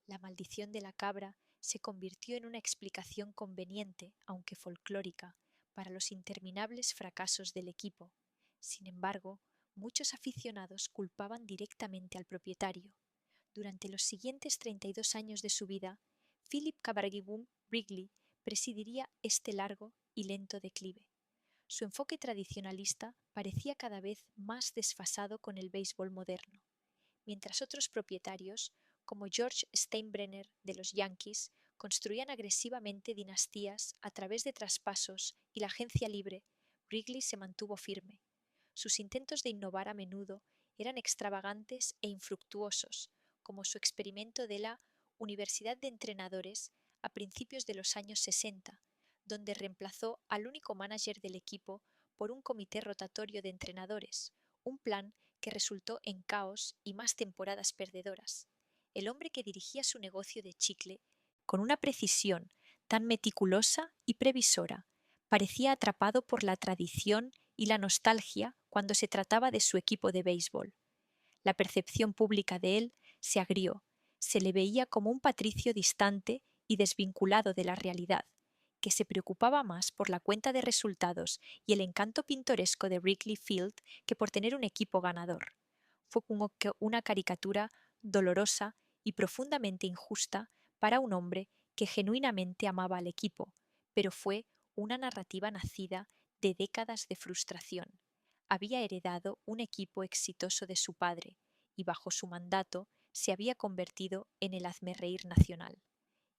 La maldición de la cabra se convirtió en una explicación conveniente, aunque folclórica, para los interminables fracasos del equipo. Sin embargo, muchos aficionados culpaban directamente al propietario. Durante los siguientes 32 años de su vida, Philip Cabarrus Wrigley presidiría este largo y lento declive. Su enfoque tradicionalista parecía cada vez más desfasado con el béisbol moderno, mientras otros propietarios, como George Steinbrenner de los Yankees, construían agresivamente dinastías a través de traspasos y la agencia libre. Wrigley se mantuvo firme. Sus intentos de innovar a menudo eran extravagantes e infructuosos, como su experimento de la Universidad de Entrenadores a principios de los años 60, donde reemplazó al único mánager del equipo por un comité rotatorio de entrenadores, un plan que resultó en caos y más temporadas perdedoras. El hombre que dirigía su negocio de chicle con una precisión tan meticulosa y previsora parecía atrapado por la tradición y la nostalgia cuando se trataba de su equipo de béisbol. La percepción pública de él se agrió, se le veía como un patricio distante y desvinculado de la realidad, que se preocupaba más por la cuenta de resultados y el encanto pintoresco de Wrigley Field que por tener un equipo ganador. Fue como una caricatura dolorosa y profundamente injusta para un hombre que genuinamente amaba al equipo, pero fue una narrativa nacida de décadas de frustración. Había heredado un equipo exitoso de su padre y bajo su mandato se había convertido en el hazmerreír nacional.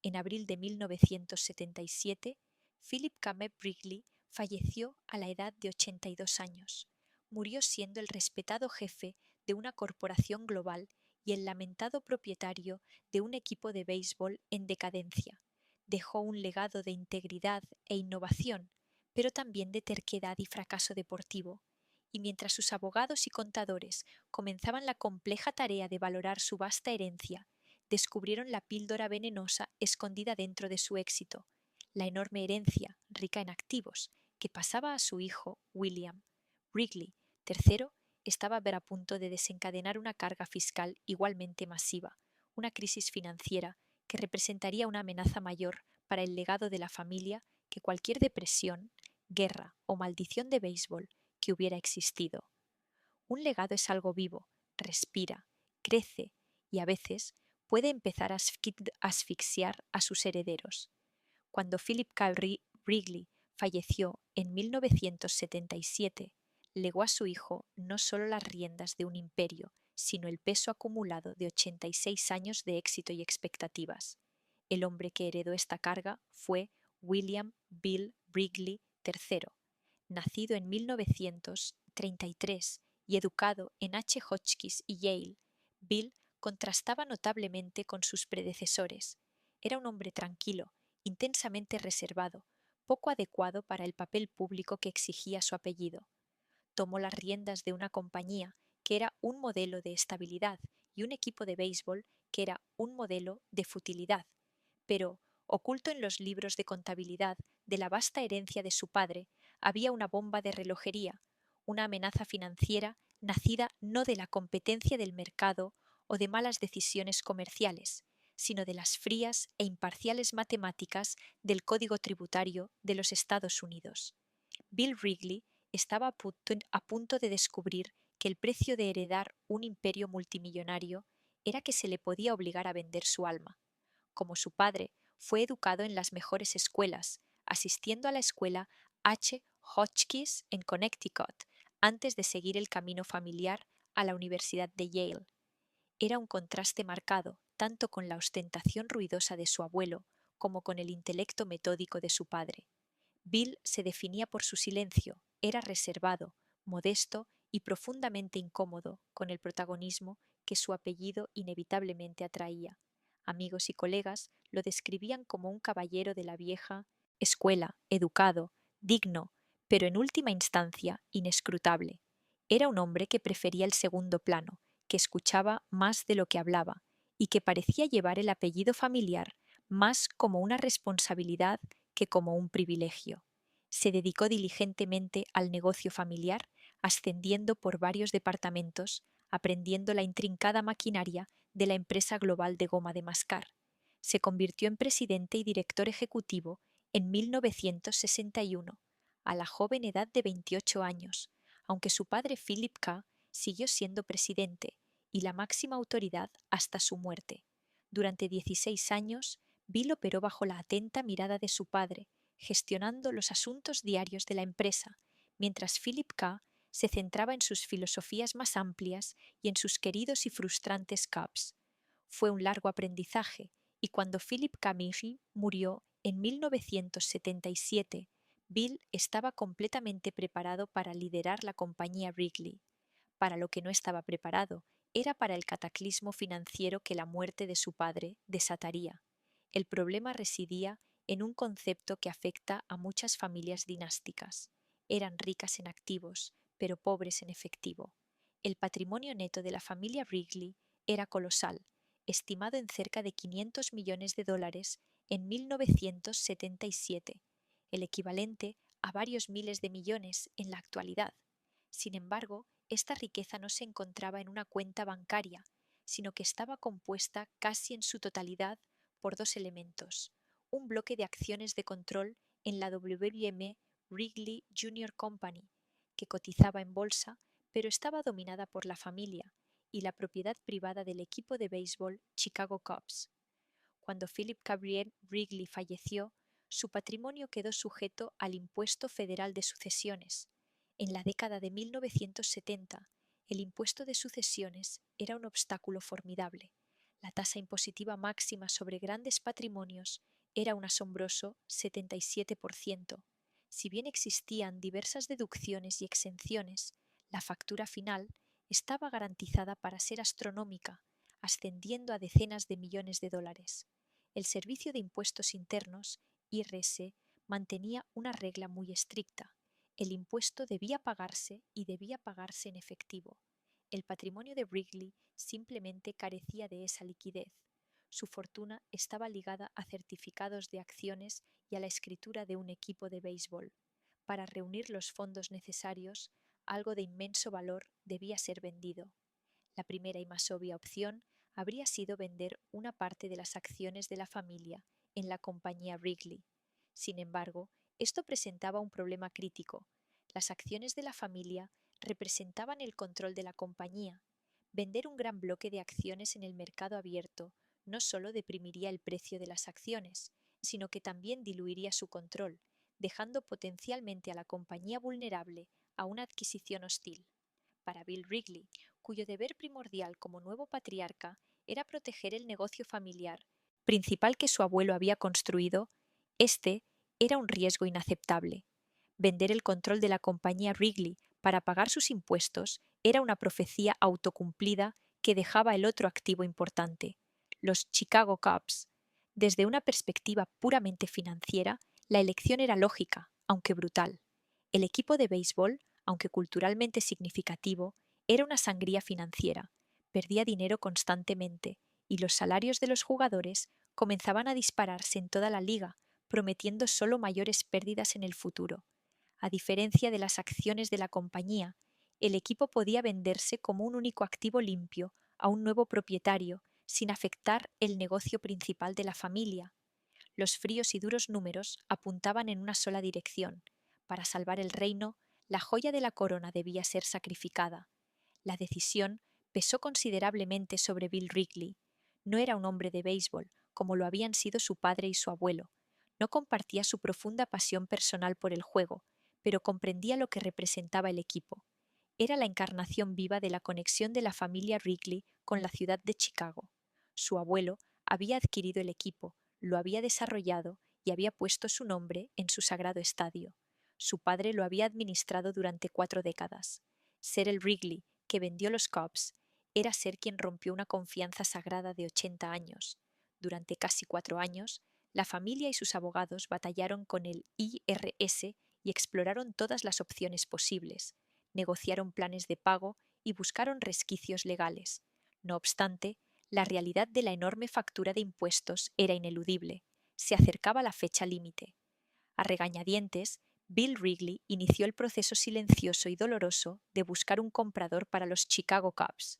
En abril de 1977, Philip Calmet Wrigley falleció a la edad de 82 años. Murió siendo el respetado jefe de una corporación global y el lamentado propietario de un equipo de béisbol en decadencia. Dejó un legado de integridad e innovación, pero también de terquedad y fracaso deportivo. Y mientras sus abogados y contadores comenzaban la compleja tarea de valorar su vasta herencia, descubrieron la píldora venenosa escondida dentro de su éxito, la enorme herencia, rica en activos, que pasaba a su hijo, William. Wrigley, tercero, estaba a ver a punto de desencadenar una carga fiscal igualmente masiva, una crisis financiera que representaría una amenaza mayor para el legado de la familia que cualquier depresión, guerra o maldición de béisbol que hubiera existido. Un legado es algo vivo, respira, crece y a veces puede empezar a asfixiar a sus herederos. Cuando Philip K. Wrigley falleció en 1977, legó a su hijo no solo las riendas de un imperio, sino el peso acumulado de 86 años de éxito y expectativas. El hombre que heredó esta carga fue William Bill Wrigley III, nacido en 1933 y educado en H. Hotchkiss y Yale. Bill contrastaba notablemente con sus predecesores. Era un hombre tranquilo, intensamente reservado, poco adecuado para el papel público que exigía su apellido. Tomó las riendas de una compañía que era un modelo de estabilidad y un equipo de béisbol que era un modelo de futilidad. Pero, oculto en los libros de contabilidad de la vasta herencia de su padre, había una bomba de relojería, una amenaza financiera nacida no de la competencia del mercado o de malas decisiones comerciales, sino de las frías e imparciales matemáticas del Código Tributario de los Estados Unidos. Bill Wrigley estaba a punto de descubrir que el precio de heredar un imperio multimillonario era que se le podía obligar a vender su alma. Como su padre, fue educado en las mejores escuelas, asistiendo a la escuela H. Hotchkiss, en Connecticut, antes de seguir el camino familiar a la Universidad de Yale. Era un contraste marcado tanto con la ostentación ruidosa de su abuelo como con el intelecto metódico de su padre. Bill se definía por su silencio, era reservado, modesto y profundamente incómodo con el protagonismo que su apellido inevitablemente atraía. Amigos y colegas lo describían como un caballero de la vieja escuela, educado, digno, pero en última instancia inescrutable. Era un hombre que prefería el segundo plano, que escuchaba más de lo que hablaba, y que parecía llevar el apellido familiar más como una responsabilidad que como un privilegio. Se dedicó diligentemente al negocio familiar, ascendiendo por varios departamentos, aprendiendo la intrincada maquinaria de la empresa global de goma de mascar. Se convirtió en presidente y director ejecutivo en 1961, a la joven edad de 28 años, aunque su padre Philip K. siguió siendo presidente y la máxima autoridad hasta su muerte. Durante 16 años, Bill operó bajo la atenta mirada de su padre, gestionando los asuntos diarios de la empresa, mientras Philip K. se centraba en sus filosofías más amplias y en sus queridos y frustrantes Cubs. Fue un largo aprendizaje, y cuando Philip K. Murray murió en 1977, Bill estaba completamente preparado para liderar la compañía Wrigley. Para lo que no estaba preparado era para el cataclismo financiero que la muerte de su padre desataría. El problema residía en un concepto que afecta a muchas familias dinásticas. Eran ricas en activos, pero pobres en efectivo. El patrimonio neto de la familia Wrigley era colosal, estimado en cerca de 500 millones de dólares en 1977, el equivalente a varios miles de millones en la actualidad. Sin embargo, esta riqueza no se encontraba en una cuenta bancaria, sino que estaba compuesta casi en su totalidad por dos elementos: un bloque de acciones de control en la WM Wrigley Junior Company, que cotizaba en bolsa, pero estaba dominada por la familia, y la propiedad privada del equipo de béisbol Chicago Cubs. Cuando Philip Gabriel Wrigley falleció, su patrimonio quedó sujeto al impuesto federal de sucesiones. En la década de 1970, el impuesto de sucesiones era un obstáculo formidable. La tasa impositiva máxima sobre grandes patrimonios era un asombroso 77%. Si bien existían diversas deducciones y exenciones, la factura final estaba garantizada para ser astronómica, ascendiendo a decenas de millones de dólares. El Servicio de Impuestos Internos, IRS, mantenía una regla muy estricta: el impuesto debía pagarse y debía pagarse en efectivo. El patrimonio de Wrigley simplemente carecía de esa liquidez. Su fortuna estaba ligada a certificados de acciones y a la escritura de un equipo de béisbol. Para reunir los fondos necesarios, algo de inmenso valor debía ser vendido. La primera y más obvia opción habría sido vender una parte de las acciones de la familia en la compañía Wrigley. Sin embargo, esto presentaba un problema crítico. Las acciones de la familia representaban el control de la compañía. Vender un gran bloque de acciones en el mercado abierto no solo deprimiría el precio de las acciones, sino que también diluiría su control, dejando potencialmente a la compañía vulnerable a una adquisición hostil. Para Bill Wrigley, cuyo deber primordial como nuevo patriarca era proteger el negocio familiar principal que su abuelo había construido, este era un riesgo inaceptable. Vender el control de la compañía Wrigley para pagar sus impuestos era una profecía autocumplida que dejaba el otro activo importante, los Chicago Cubs. Desde una perspectiva puramente financiera, la elección era lógica, aunque brutal. El equipo de béisbol, aunque culturalmente significativo, era una sangría financiera, perdía dinero constantemente, y los salarios de los jugadores comenzaban a dispararse en toda la liga, prometiendo solo mayores pérdidas en el futuro. A diferencia de las acciones de la compañía, el equipo podía venderse como un único activo limpio a un nuevo propietario, sin afectar el negocio principal de la familia. Los fríos y duros números apuntaban en una sola dirección: para salvar el reino, la joya de la corona debía ser sacrificada. La decisión pesó considerablemente sobre Bill Wrigley. No era un hombre de béisbol, como lo habían sido su padre y su abuelo. No compartía su profunda pasión personal por el juego, pero comprendía lo que representaba el equipo. Era la encarnación viva de la conexión de la familia Wrigley con la ciudad de Chicago. Su abuelo había adquirido el equipo, lo había desarrollado y había puesto su nombre en su sagrado estadio. Su padre lo había administrado durante 4 décadas. Ser el Wrigley que vendió los Cubs era ser quien rompió una confianza sagrada de 80 años. Durante casi 4 años, la familia y sus abogados batallaron con el IRS y exploraron todas las opciones posibles, negociaron planes de pago y buscaron resquicios legales. No obstante, la realidad de la enorme factura de impuestos era ineludible. Se acercaba la fecha límite. A regañadientes, Bill Wrigley inició el proceso silencioso y doloroso de buscar un comprador para los Chicago Cubs.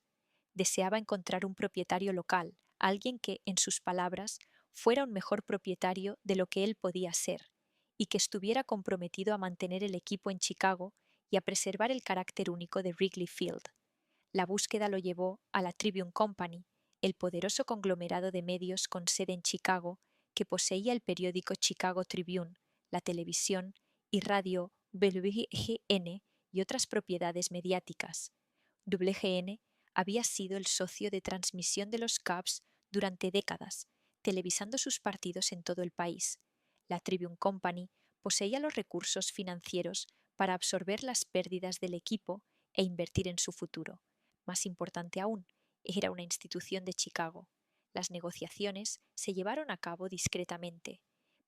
Deseaba encontrar un propietario local, alguien que, en sus palabras, fuera un mejor propietario de lo que él podía ser, y que estuviera comprometido a mantener el equipo en Chicago y a preservar el carácter único de Wrigley Field. La búsqueda lo llevó a la Tribune Company, el poderoso conglomerado de medios con sede en Chicago que poseía el periódico Chicago Tribune, la televisión y radio WGN y otras propiedades mediáticas. WGN había sido el socio de transmisión de los Cubs durante décadas, televisando sus partidos en todo el país. La Tribune Company poseía los recursos financieros para absorber las pérdidas del equipo e invertir en su futuro. Más importante aún, era una institución de Chicago. Las negociaciones se llevaron a cabo discretamente,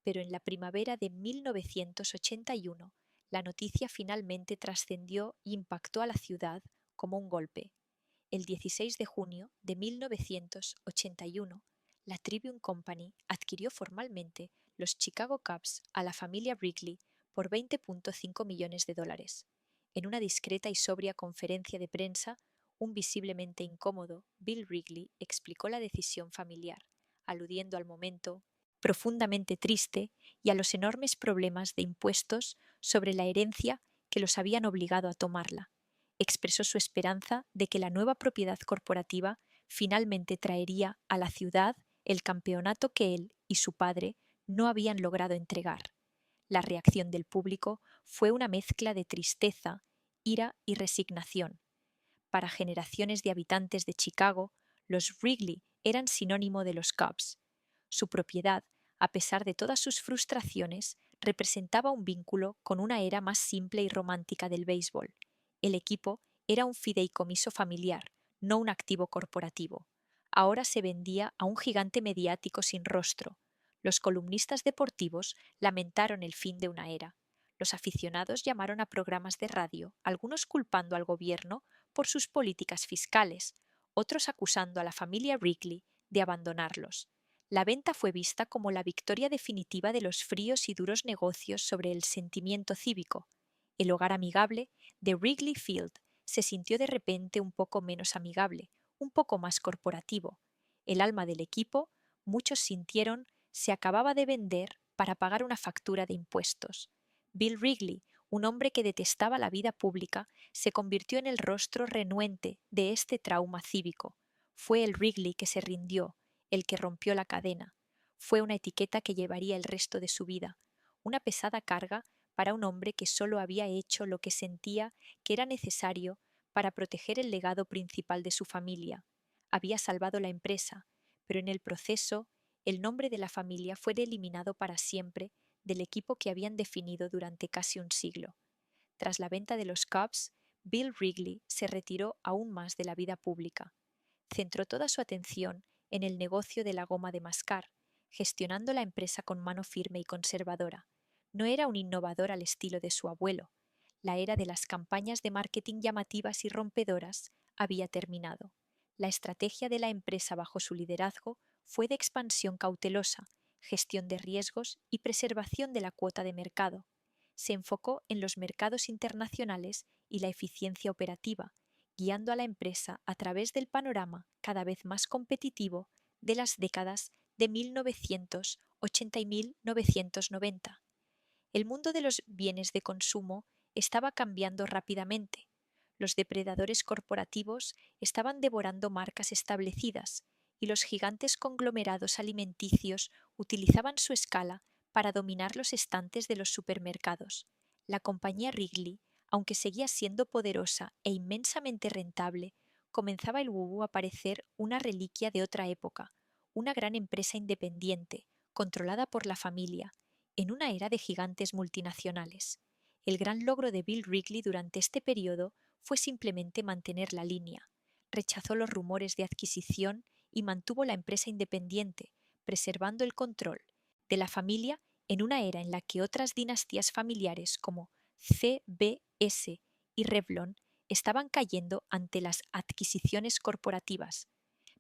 pero en la primavera de 1981 la noticia finalmente trascendió e impactó a la ciudad como un golpe. El 16 de junio de 1981, la Tribune Company adquirió formalmente los Chicago Cubs a la familia Wrigley por $20.5 millones. En una discreta y sobria conferencia de prensa, un visiblemente incómodo Bill Wrigley explicó la decisión familiar, aludiendo al momento profundamente triste y a los enormes problemas de impuestos sobre la herencia que los habían obligado a tomarla. Expresó su esperanza de que la nueva propiedad corporativa finalmente traería a la ciudad el campeonato que él y su padre no habían logrado entregar. La reacción del público fue una mezcla de tristeza, ira y resignación. Para generaciones de habitantes de Chicago, los Wrigley eran sinónimo de los Cubs. Su propiedad, a pesar de todas sus frustraciones, representaba un vínculo con una era más simple y romántica del béisbol. El equipo era un fideicomiso familiar, no un activo corporativo. Ahora se vendía a un gigante mediático sin rostro. Los columnistas deportivos lamentaron el fin de una era. Los aficionados llamaron a programas de radio, algunos culpando al gobierno por sus políticas fiscales, otros acusando a la familia Wrigley de abandonarlos. La venta fue vista como la victoria definitiva de los fríos y duros negocios sobre el sentimiento cívico. El hogar amigable de Wrigley Field se sintió de repente un poco menos amigable, un poco más corporativo. El alma del equipo, muchos sintieron, se acababa de vender para pagar una factura de impuestos. Bill Wrigley, un hombre que detestaba la vida pública, se convirtió en el rostro renuente de este trauma cívico. Fue el Wrigley que se rindió, el que rompió la cadena. Fue una etiqueta que llevaría el resto de su vida, una pesada carga para un hombre que solo había hecho lo que sentía que era necesario para proteger el legado principal de su familia. Había salvado la empresa, pero en el proceso el nombre de la familia fue eliminado para siempre del equipo que habían definido durante casi un siglo. Tras la venta de los Cubs, Bill Wrigley se retiró aún más de la vida pública. Centró toda su atención en el negocio de la goma de mascar, gestionando la empresa con mano firme y conservadora. No era un innovador al estilo de su abuelo. La era de las campañas de marketing llamativas y rompedoras había terminado. La estrategia de la empresa bajo su liderazgo fue de expansión cautelosa, gestión de riesgos y preservación de la cuota de mercado. Se enfocó en los mercados internacionales y la eficiencia operativa, guiando a la empresa a través del panorama cada vez más competitivo de las décadas de 1980 y 1990. El mundo de los bienes de consumo estaba cambiando rápidamente. Los depredadores corporativos estaban devorando marcas establecidas y los gigantes conglomerados alimenticios utilizaban su escala para dominar los estantes de los supermercados. La compañía Wrigley, aunque seguía siendo poderosa e inmensamente rentable, comenzaba el Wubu a parecer una reliquia de otra época, una gran empresa independiente, controlada por la familia, en una era de gigantes multinacionales. El gran logro de Bill Wrigley durante este periodo fue simplemente mantener la línea. Rechazó los rumores de adquisición y mantuvo la empresa independiente, preservando el control de la familia en una era en la que otras dinastías familiares como CBS y Revlon estaban cayendo ante las adquisiciones corporativas.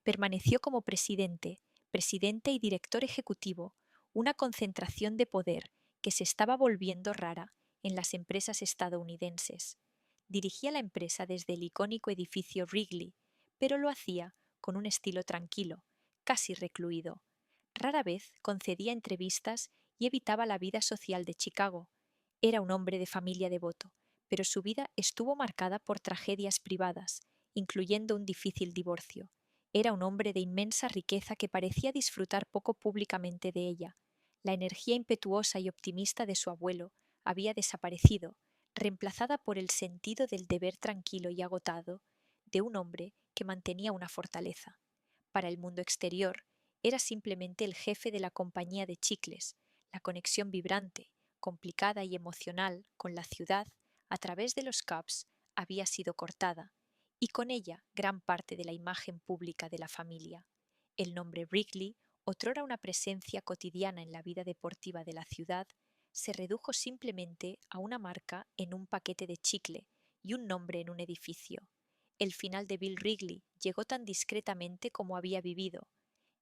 Permaneció como presidente y director ejecutivo, una concentración de poder que se estaba volviendo rara en las empresas estadounidenses. Dirigía la empresa desde el icónico edificio Wrigley, pero lo hacía con un estilo tranquilo, casi recluido. Rara vez concedía entrevistas y evitaba la vida social de Chicago. Era un hombre de familia devoto, pero su vida estuvo marcada por tragedias privadas, incluyendo un difícil divorcio. Era un hombre de inmensa riqueza que parecía disfrutar poco públicamente de ella. La energía impetuosa y optimista de su abuelo había desaparecido, reemplazada por el sentido del deber tranquilo y agotado de un hombre que mantenía una fortaleza. Para el mundo exterior, era simplemente el jefe de la compañía de chicles, la conexión vibrante, complicada y emocional con la ciudad a través de los Cubs había sido cortada, y con ella gran parte de la imagen pública de la familia. El nombre Wrigley, otrora una presencia cotidiana en la vida deportiva de la ciudad, se redujo simplemente a una marca en un paquete de chicle y un nombre en un edificio. El final de Bill Wrigley llegó tan discretamente como había vivido.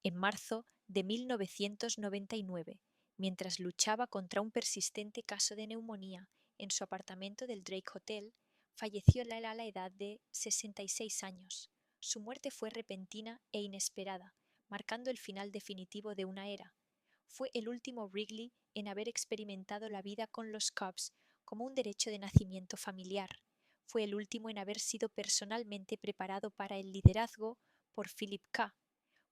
En marzo de 1999, mientras luchaba contra un persistente caso de neumonía en su apartamento del Drake Hotel, falleció a la edad de 66 años. Su muerte fue repentina e inesperada, marcando el final definitivo de una era. Fue el último Wrigley en haber experimentado la vida con los Cubs como un derecho de nacimiento familiar. Fue el último en haber sido personalmente preparado para el liderazgo por Philip K.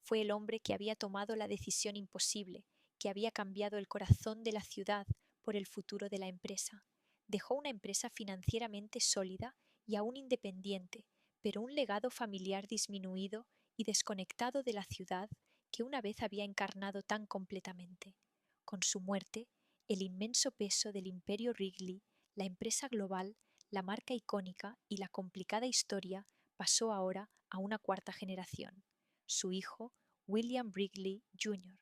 Fue el hombre que había tomado la decisión imposible, que había cambiado el corazón de la ciudad por el futuro de la empresa. Dejó una empresa financieramente sólida y aún independiente, pero un legado familiar disminuido y desconectado de la ciudad que una vez había encarnado tan completamente. Con su muerte, el inmenso peso del imperio Wrigley, la empresa global, la marca icónica y la complicada historia pasó ahora a una cuarta generación, su hijo William Wrigley Jr.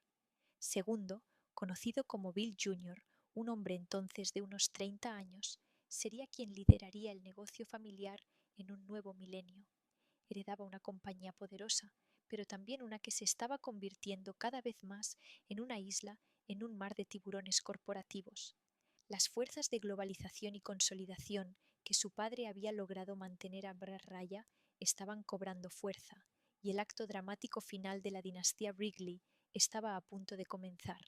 Segundo, conocido como Bill Jr., un hombre entonces de unos 30 años, sería quien lideraría el negocio familiar en un nuevo milenio. Heredaba una compañía poderosa, pero también una que se estaba convirtiendo cada vez más en una isla en un mar de tiburones corporativos. Las fuerzas de globalización y consolidación que su padre había logrado mantener a raya estaban cobrando fuerza, y el acto dramático final de la dinastía Wrigley estaba a punto de comenzar.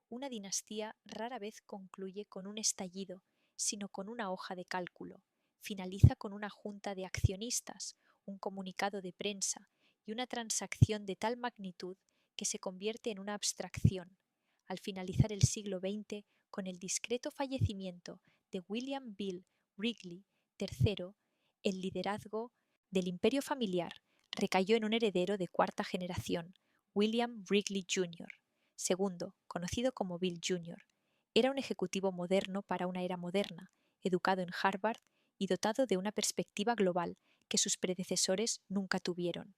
Una dinastía rara vez concluye con un estallido, sino con una hoja de cálculo. Finaliza con una junta de accionistas, un comunicado de prensa y una transacción de tal magnitud que se convierte en una abstracción. Al finalizar el siglo XX, con el discreto fallecimiento de William Bill Wrigley III, el liderazgo del imperio familiar recayó en un heredero de cuarta generación, William Wrigley Jr. Segundo, conocido como Bill Jr., era un ejecutivo moderno para una era moderna, educado en Harvard y dotado de una perspectiva global que sus predecesores nunca tuvieron.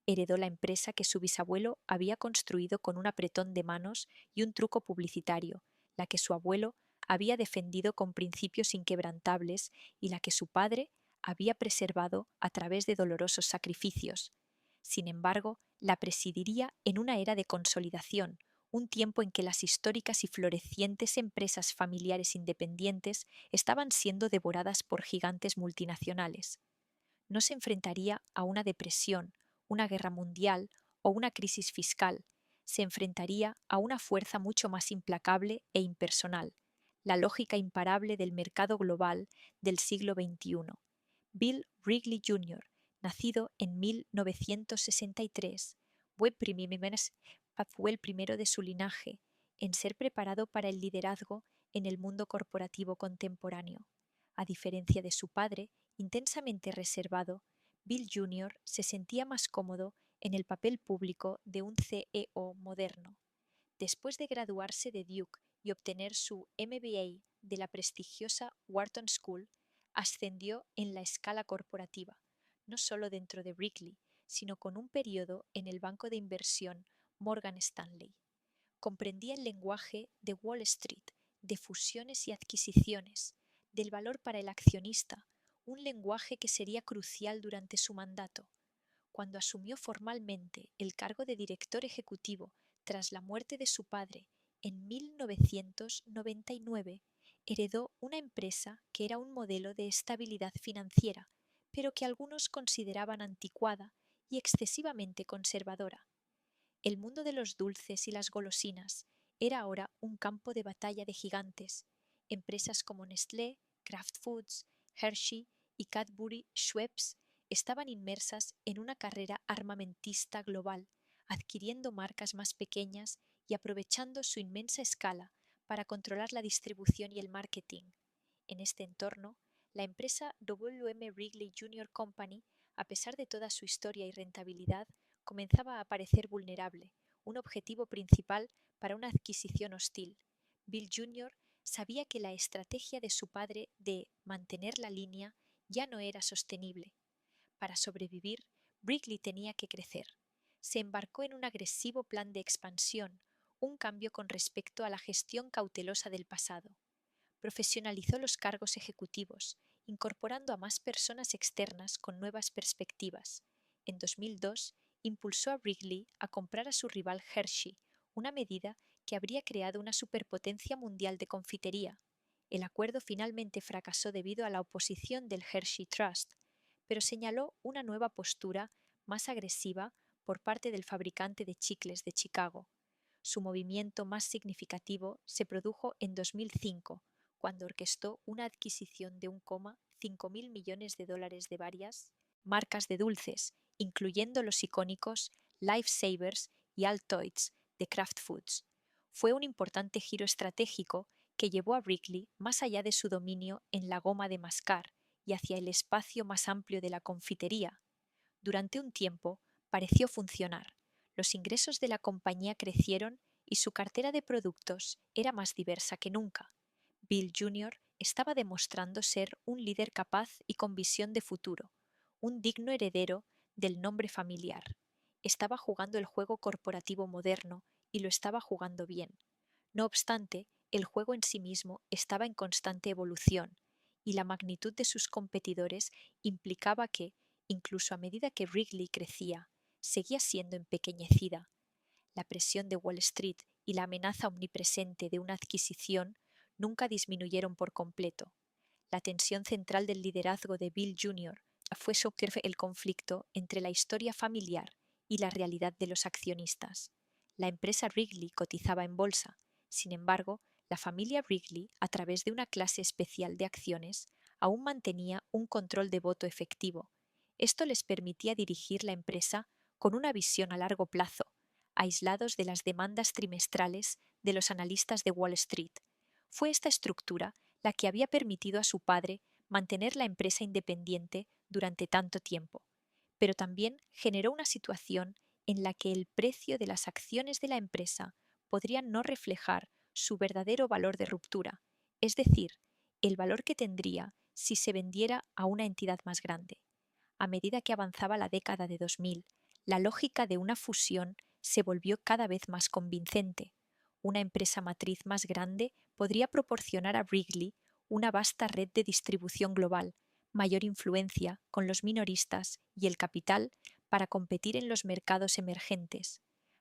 Heredó la empresa que su bisabuelo había construido con un apretón de manos y un truco publicitario, la que su abuelo había defendido con principios inquebrantables y la que su padre había preservado a través de dolorosos sacrificios. Sin embargo, la presidiría en una era de consolidación, un tiempo en que las históricas y florecientes empresas familiares independientes estaban siendo devoradas por gigantes multinacionales. No se enfrentaría a una depresión, una guerra mundial o una crisis fiscal. Se enfrentaría a una fuerza mucho más implacable e impersonal, la lógica imparable del mercado global del siglo XXI. Bill Wrigley Jr., nacido en 1963, fue el primero de su linaje en ser preparado para el liderazgo en el mundo corporativo contemporáneo. A diferencia de su padre, intensamente reservado, Bill Jr. se sentía más cómodo en el papel público de un CEO moderno. Después de graduarse de Duke y obtener su MBA de la prestigiosa Wharton School, ascendió en la escala corporativa, no solo dentro de Wrigley, sino con un periodo en el banco de inversión Morgan Stanley. Comprendía el lenguaje de Wall Street, de fusiones y adquisiciones, del valor para el accionista, un lenguaje que sería crucial durante su mandato. Cuando asumió formalmente el cargo de director ejecutivo tras la muerte de su padre en 1999, heredó una empresa que era un modelo de estabilidad financiera, pero que algunos consideraban anticuada y excesivamente conservadora. El mundo de los dulces y las golosinas era ahora un campo de batalla de gigantes. Empresas como Nestlé, Kraft Foods, Hershey y Cadbury Schweppes estaban inmersas en una carrera armamentista global, adquiriendo marcas más pequeñas y aprovechando su inmensa escala para controlar la distribución y el marketing. En este entorno, la empresa W.M. Wrigley Jr. Company, a pesar de toda su historia y rentabilidad, comenzaba a parecer vulnerable, un objetivo principal para una adquisición hostil. Bill Jr. sabía que la estrategia de su padre de mantener la línea ya no era sostenible. Para sobrevivir, Wrigley tenía que crecer. Se embarcó en un agresivo plan de expansión, un cambio con respecto a la gestión cautelosa del pasado. Profesionalizó los cargos ejecutivos, incorporando a más personas externas con nuevas perspectivas. En 2002, impulsó a Wrigley a comprar a su rival Hershey, una medida que habría creado una superpotencia mundial de confitería. El acuerdo finalmente fracasó debido a la oposición del Hershey Trust, pero señaló una nueva postura más agresiva por parte del fabricante de chicles de Chicago. Su movimiento más significativo se produjo en 2005, cuando orquestó una adquisición de $1,5 millones de varias marcas de dulces, incluyendo los icónicos Lifesavers y Altoids de Kraft Foods. Fue un importante giro estratégico que llevó a Wrigley más allá de su dominio en la goma de mascar y hacia el espacio más amplio de la confitería. Durante un tiempo pareció funcionar. Los ingresos de la compañía crecieron y su cartera de productos era más diversa que nunca. Bill Jr. estaba demostrando ser un líder capaz y con visión de futuro, un digno heredero del nombre familiar. Estaba jugando el juego corporativo moderno y lo estaba jugando bien. No obstante, el juego en sí mismo estaba en constante evolución, y la magnitud de sus competidores implicaba que, incluso a medida que Wrigley crecía, seguía siendo empequeñecida. La presión de Wall Street y la amenaza omnipresente de una adquisición nunca disminuyeron por completo. La tensión central del liderazgo de Bill Jr. fue sostener el conflicto entre la historia familiar y la realidad de los accionistas. La empresa Wrigley cotizaba en bolsa. Sin embargo, la familia Wrigley, a través de una clase especial de acciones, aún mantenía un control de voto efectivo. Esto les permitía dirigir la empresa con una visión a largo plazo, aislados de las demandas trimestrales de los analistas de Wall Street. Fue esta estructura la que había permitido a su padre mantener la empresa independiente durante tanto tiempo, pero también generó una situación en la que el precio de las acciones de la empresa podría no reflejar su verdadero valor de ruptura, es decir, el valor que tendría si se vendiera a una entidad más grande. A medida que avanzaba la década de 2000, la lógica de una fusión se volvió cada vez más convincente. Una empresa matriz más grande podría proporcionar a Wrigley una vasta red de distribución global, mayor influencia con los minoristas y el capital para competir en los mercados emergentes.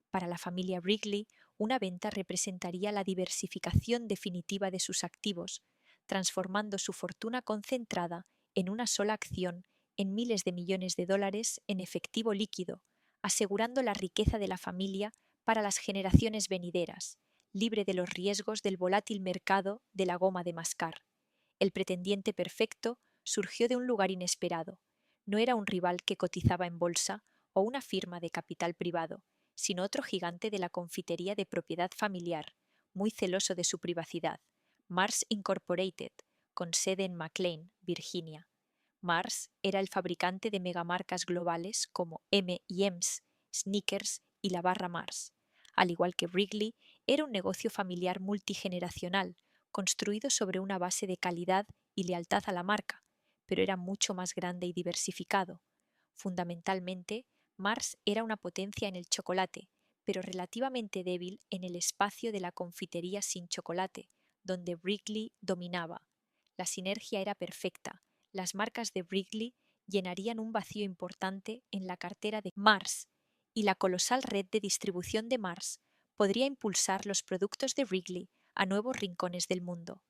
Para la familia Wrigley, una venta representaría la diversificación definitiva de sus activos, transformando su fortuna concentrada en una sola acción en miles de millones de dólares en efectivo líquido, asegurando la riqueza de la familia para las generaciones venideras, libre de los riesgos del volátil mercado de la goma de mascar. El pretendiente perfecto surgió de un lugar inesperado. No era un rival que cotizaba en bolsa o una firma de capital privado, sino otro gigante de la confitería de propiedad familiar, muy celoso de su privacidad, Mars Incorporated, con sede en McLean, Virginia. Mars era el fabricante de megamarcas globales como M&M's, Snickers y la barra Mars. Al igual que Wrigley, era un negocio familiar multigeneracional, construido sobre una base de calidad y lealtad a la marca, pero era mucho más grande y diversificado. Fundamentalmente, Mars era una potencia en el chocolate, pero relativamente débil en el espacio de la confitería sin chocolate, donde Wrigley dominaba. La sinergia era perfecta. Las marcas de Wrigley llenarían un vacío importante en la cartera de Mars, y la colosal red de distribución de Mars podría impulsar los productos de Wrigley a nuevos rincones del mundo.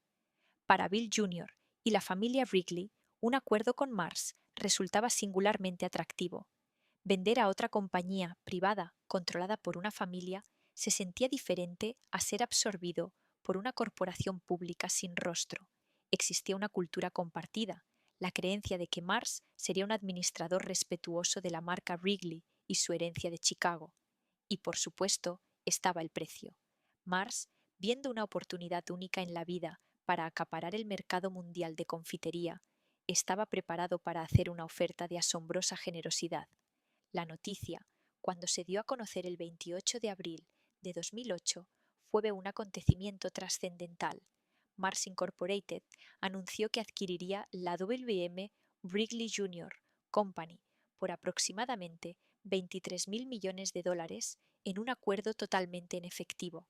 Para Bill Jr. y la familia Wrigley, un acuerdo con Mars resultaba singularmente atractivo. Vender a otra compañía privada controlada por una familia se sentía diferente a ser absorbido por una corporación pública sin rostro. Existía una cultura compartida, la creencia de que Mars sería un administrador respetuoso de la marca Wrigley y su herencia de Chicago. Y por supuesto, estaba el precio. Mars, viendo una oportunidad única en la vida para acaparar el mercado mundial de confitería, estaba preparado para hacer una oferta de asombrosa generosidad. La noticia, cuando se dio a conocer el 28 de abril de 2008, fue un acontecimiento trascendental. Mars Incorporated anunció que adquiriría la WM Wrigley Jr. Company por aproximadamente $23.000 millones en un acuerdo totalmente en efectivo.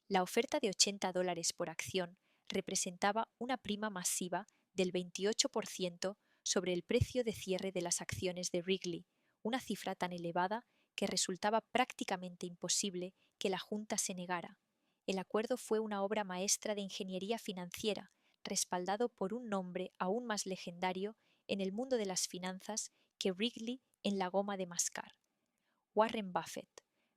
La oferta de $80 por acción representaba una prima masiva del 28% sobre el precio de cierre de las acciones de Wrigley, una cifra tan elevada que resultaba prácticamente imposible que la Junta se negara. El acuerdo fue una obra maestra de ingeniería financiera, respaldado por un nombre aún más legendario en el mundo de las finanzas que Wrigley en la goma de mascar. Warren Buffett.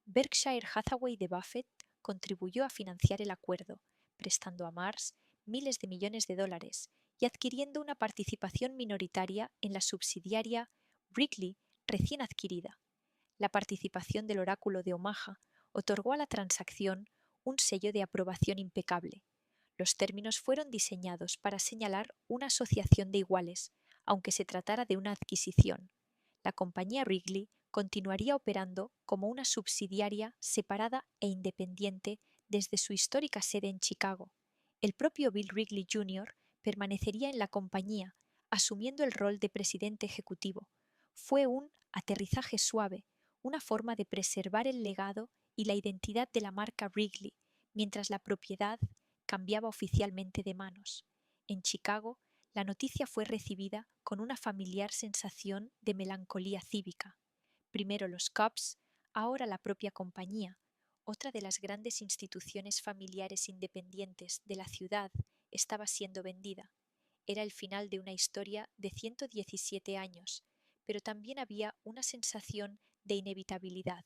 Berkshire Hathaway de Buffett contribuyó a financiar el acuerdo, prestando a Mars miles de millones de dólares y adquiriendo una participación minoritaria en la subsidiaria Wrigley recién adquirida. La participación del oráculo de Omaha otorgó a la transacción un sello de aprobación impecable. Los términos fueron diseñados para señalar una asociación de iguales, aunque se tratara de una adquisición. La compañía Wrigley continuaría operando como una subsidiaria separada e independiente desde su histórica sede en Chicago. El propio Bill Wrigley Jr. permanecería en la compañía, asumiendo el rol de presidente ejecutivo. Fue un aterrizaje suave, una forma de preservar el legado y la identidad de la marca Wrigley, mientras la propiedad cambiaba oficialmente de manos. En Chicago, la noticia fue recibida con una familiar sensación de melancolía cívica. Primero los Cubs, ahora la propia compañía, otra de las grandes instituciones familiares independientes de la ciudad, estaba siendo vendida. Era el final de una historia de 117 años, pero también había una sensación de inevitabilidad.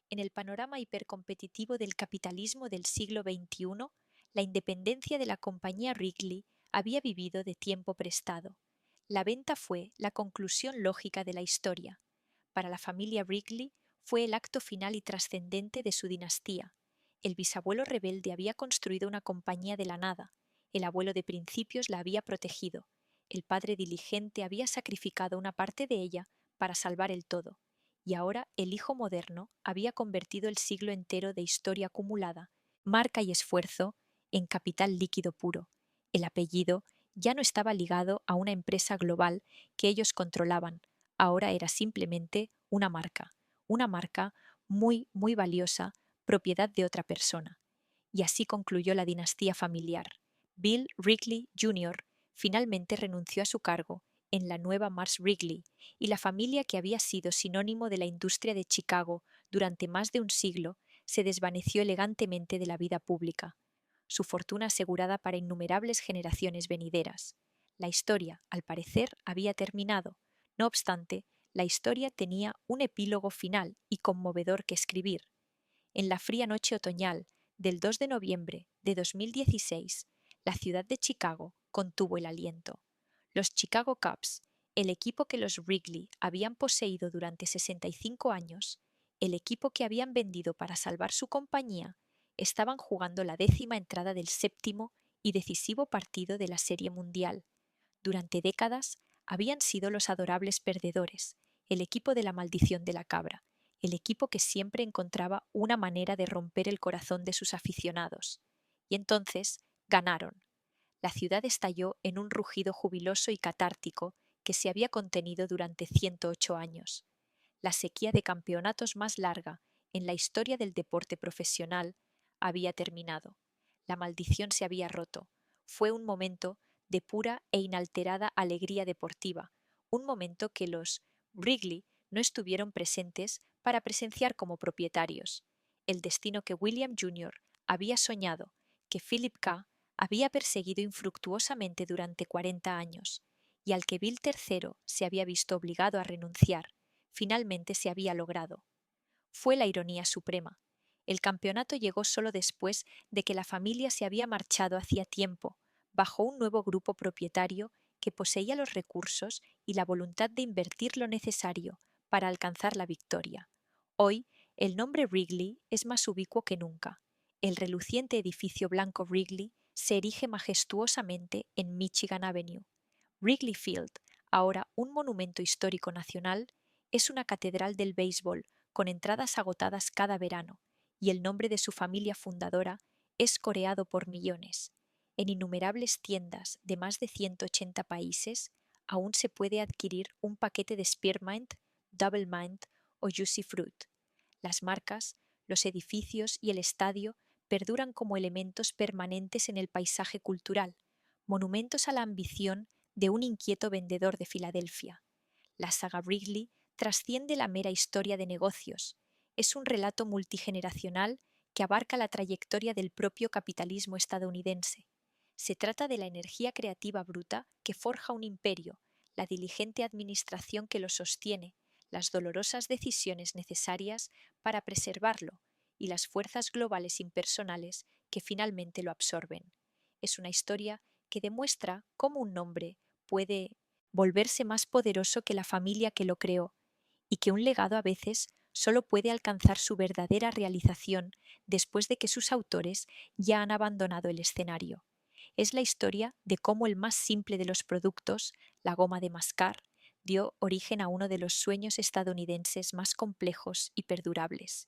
En el panorama hipercompetitivo del capitalismo del siglo XXI, la independencia de la compañía Wrigley había vivido de tiempo prestado. La venta fue la conclusión lógica de la historia. Para la familia Wrigley fue el acto final y trascendente de su dinastía. El bisabuelo rebelde había construido una compañía de la nada. El abuelo de principios la había protegido. El padre diligente había sacrificado una parte de ella para salvar el todo. Y ahora el hijo moderno había convertido el siglo entero de historia acumulada, marca y esfuerzo, en capital líquido puro. El apellido ya no estaba ligado a una empresa global que ellos controlaban, ahora era simplemente una marca muy, muy valiosa, propiedad de otra persona. Y así concluyó la dinastía familiar. Bill Wrigley Jr. finalmente renunció a su cargo en la nueva Mars Wrigley, y la familia que había sido sinónimo de la industria de Chicago durante más de un siglo se desvaneció elegantemente de la vida pública. Su fortuna asegurada para innumerables generaciones venideras. La historia, al parecer, había terminado. No obstante, la historia tenía un epílogo final y conmovedor que escribir. En la fría noche otoñal del 2 de noviembre de 2016, la ciudad de Chicago contuvo el aliento. Los Chicago Cubs, el equipo que los Wrigley habían poseído durante 65 años, el equipo que habían vendido para salvar su compañía, estaban jugando la 10ª entrada del 7º y decisivo partido de la Serie Mundial. Durante décadas habían sido los adorables perdedores, el equipo de la maldición de la cabra, el equipo que siempre encontraba una manera de romper el corazón de sus aficionados. Y entonces ganaron. La ciudad estalló en un rugido jubiloso y catártico que se había contenido durante 108 años. La sequía de campeonatos más larga en la historia del deporte profesional había terminado. La maldición se había roto. Fue un momento de pura e inalterada alegría deportiva, un momento que los Wrigley no estuvieron presentes para presenciar como propietarios. El destino que William Jr. había soñado, que Philip K. había perseguido infructuosamente durante 40 años, y al que Bill III se había visto obligado a renunciar, finalmente se había logrado. Fue la ironía suprema. El campeonato llegó solo después de que la familia se había marchado hacía tiempo, bajo un nuevo grupo propietario que poseía los recursos y la voluntad de invertir lo necesario para alcanzar la victoria. Hoy, el nombre Wrigley es más ubicuo que nunca. El reluciente edificio blanco Wrigley se erige majestuosamente en Michigan Avenue. Wrigley Field, ahora un monumento histórico nacional, es una catedral del béisbol con entradas agotadas cada verano, y el nombre de su familia fundadora es coreado por millones. En innumerables tiendas de más de 180 países aún se puede adquirir un paquete de Spearmint, Double Mint o Juicy Fruit. Las marcas, los edificios y el estadio perduran como elementos permanentes en el paisaje cultural, monumentos a la ambición de un inquieto vendedor de Filadelfia. La saga Wrigley trasciende la mera historia de negocios. Es un relato multigeneracional que abarca la trayectoria del propio capitalismo estadounidense. Se trata de la energía creativa bruta que forja un imperio, la diligente administración que lo sostiene, las dolorosas decisiones necesarias para preservarlo y las fuerzas globales impersonales que finalmente lo absorben. Es una historia que demuestra cómo un nombre puede volverse más poderoso que la familia que lo creó, y que un legado a veces solo puede alcanzar su verdadera realización después de que sus autores ya han abandonado el escenario. Es la historia de cómo el más simple de los productos, la goma de mascar, dio origen a uno de los sueños estadounidenses más complejos y perdurables.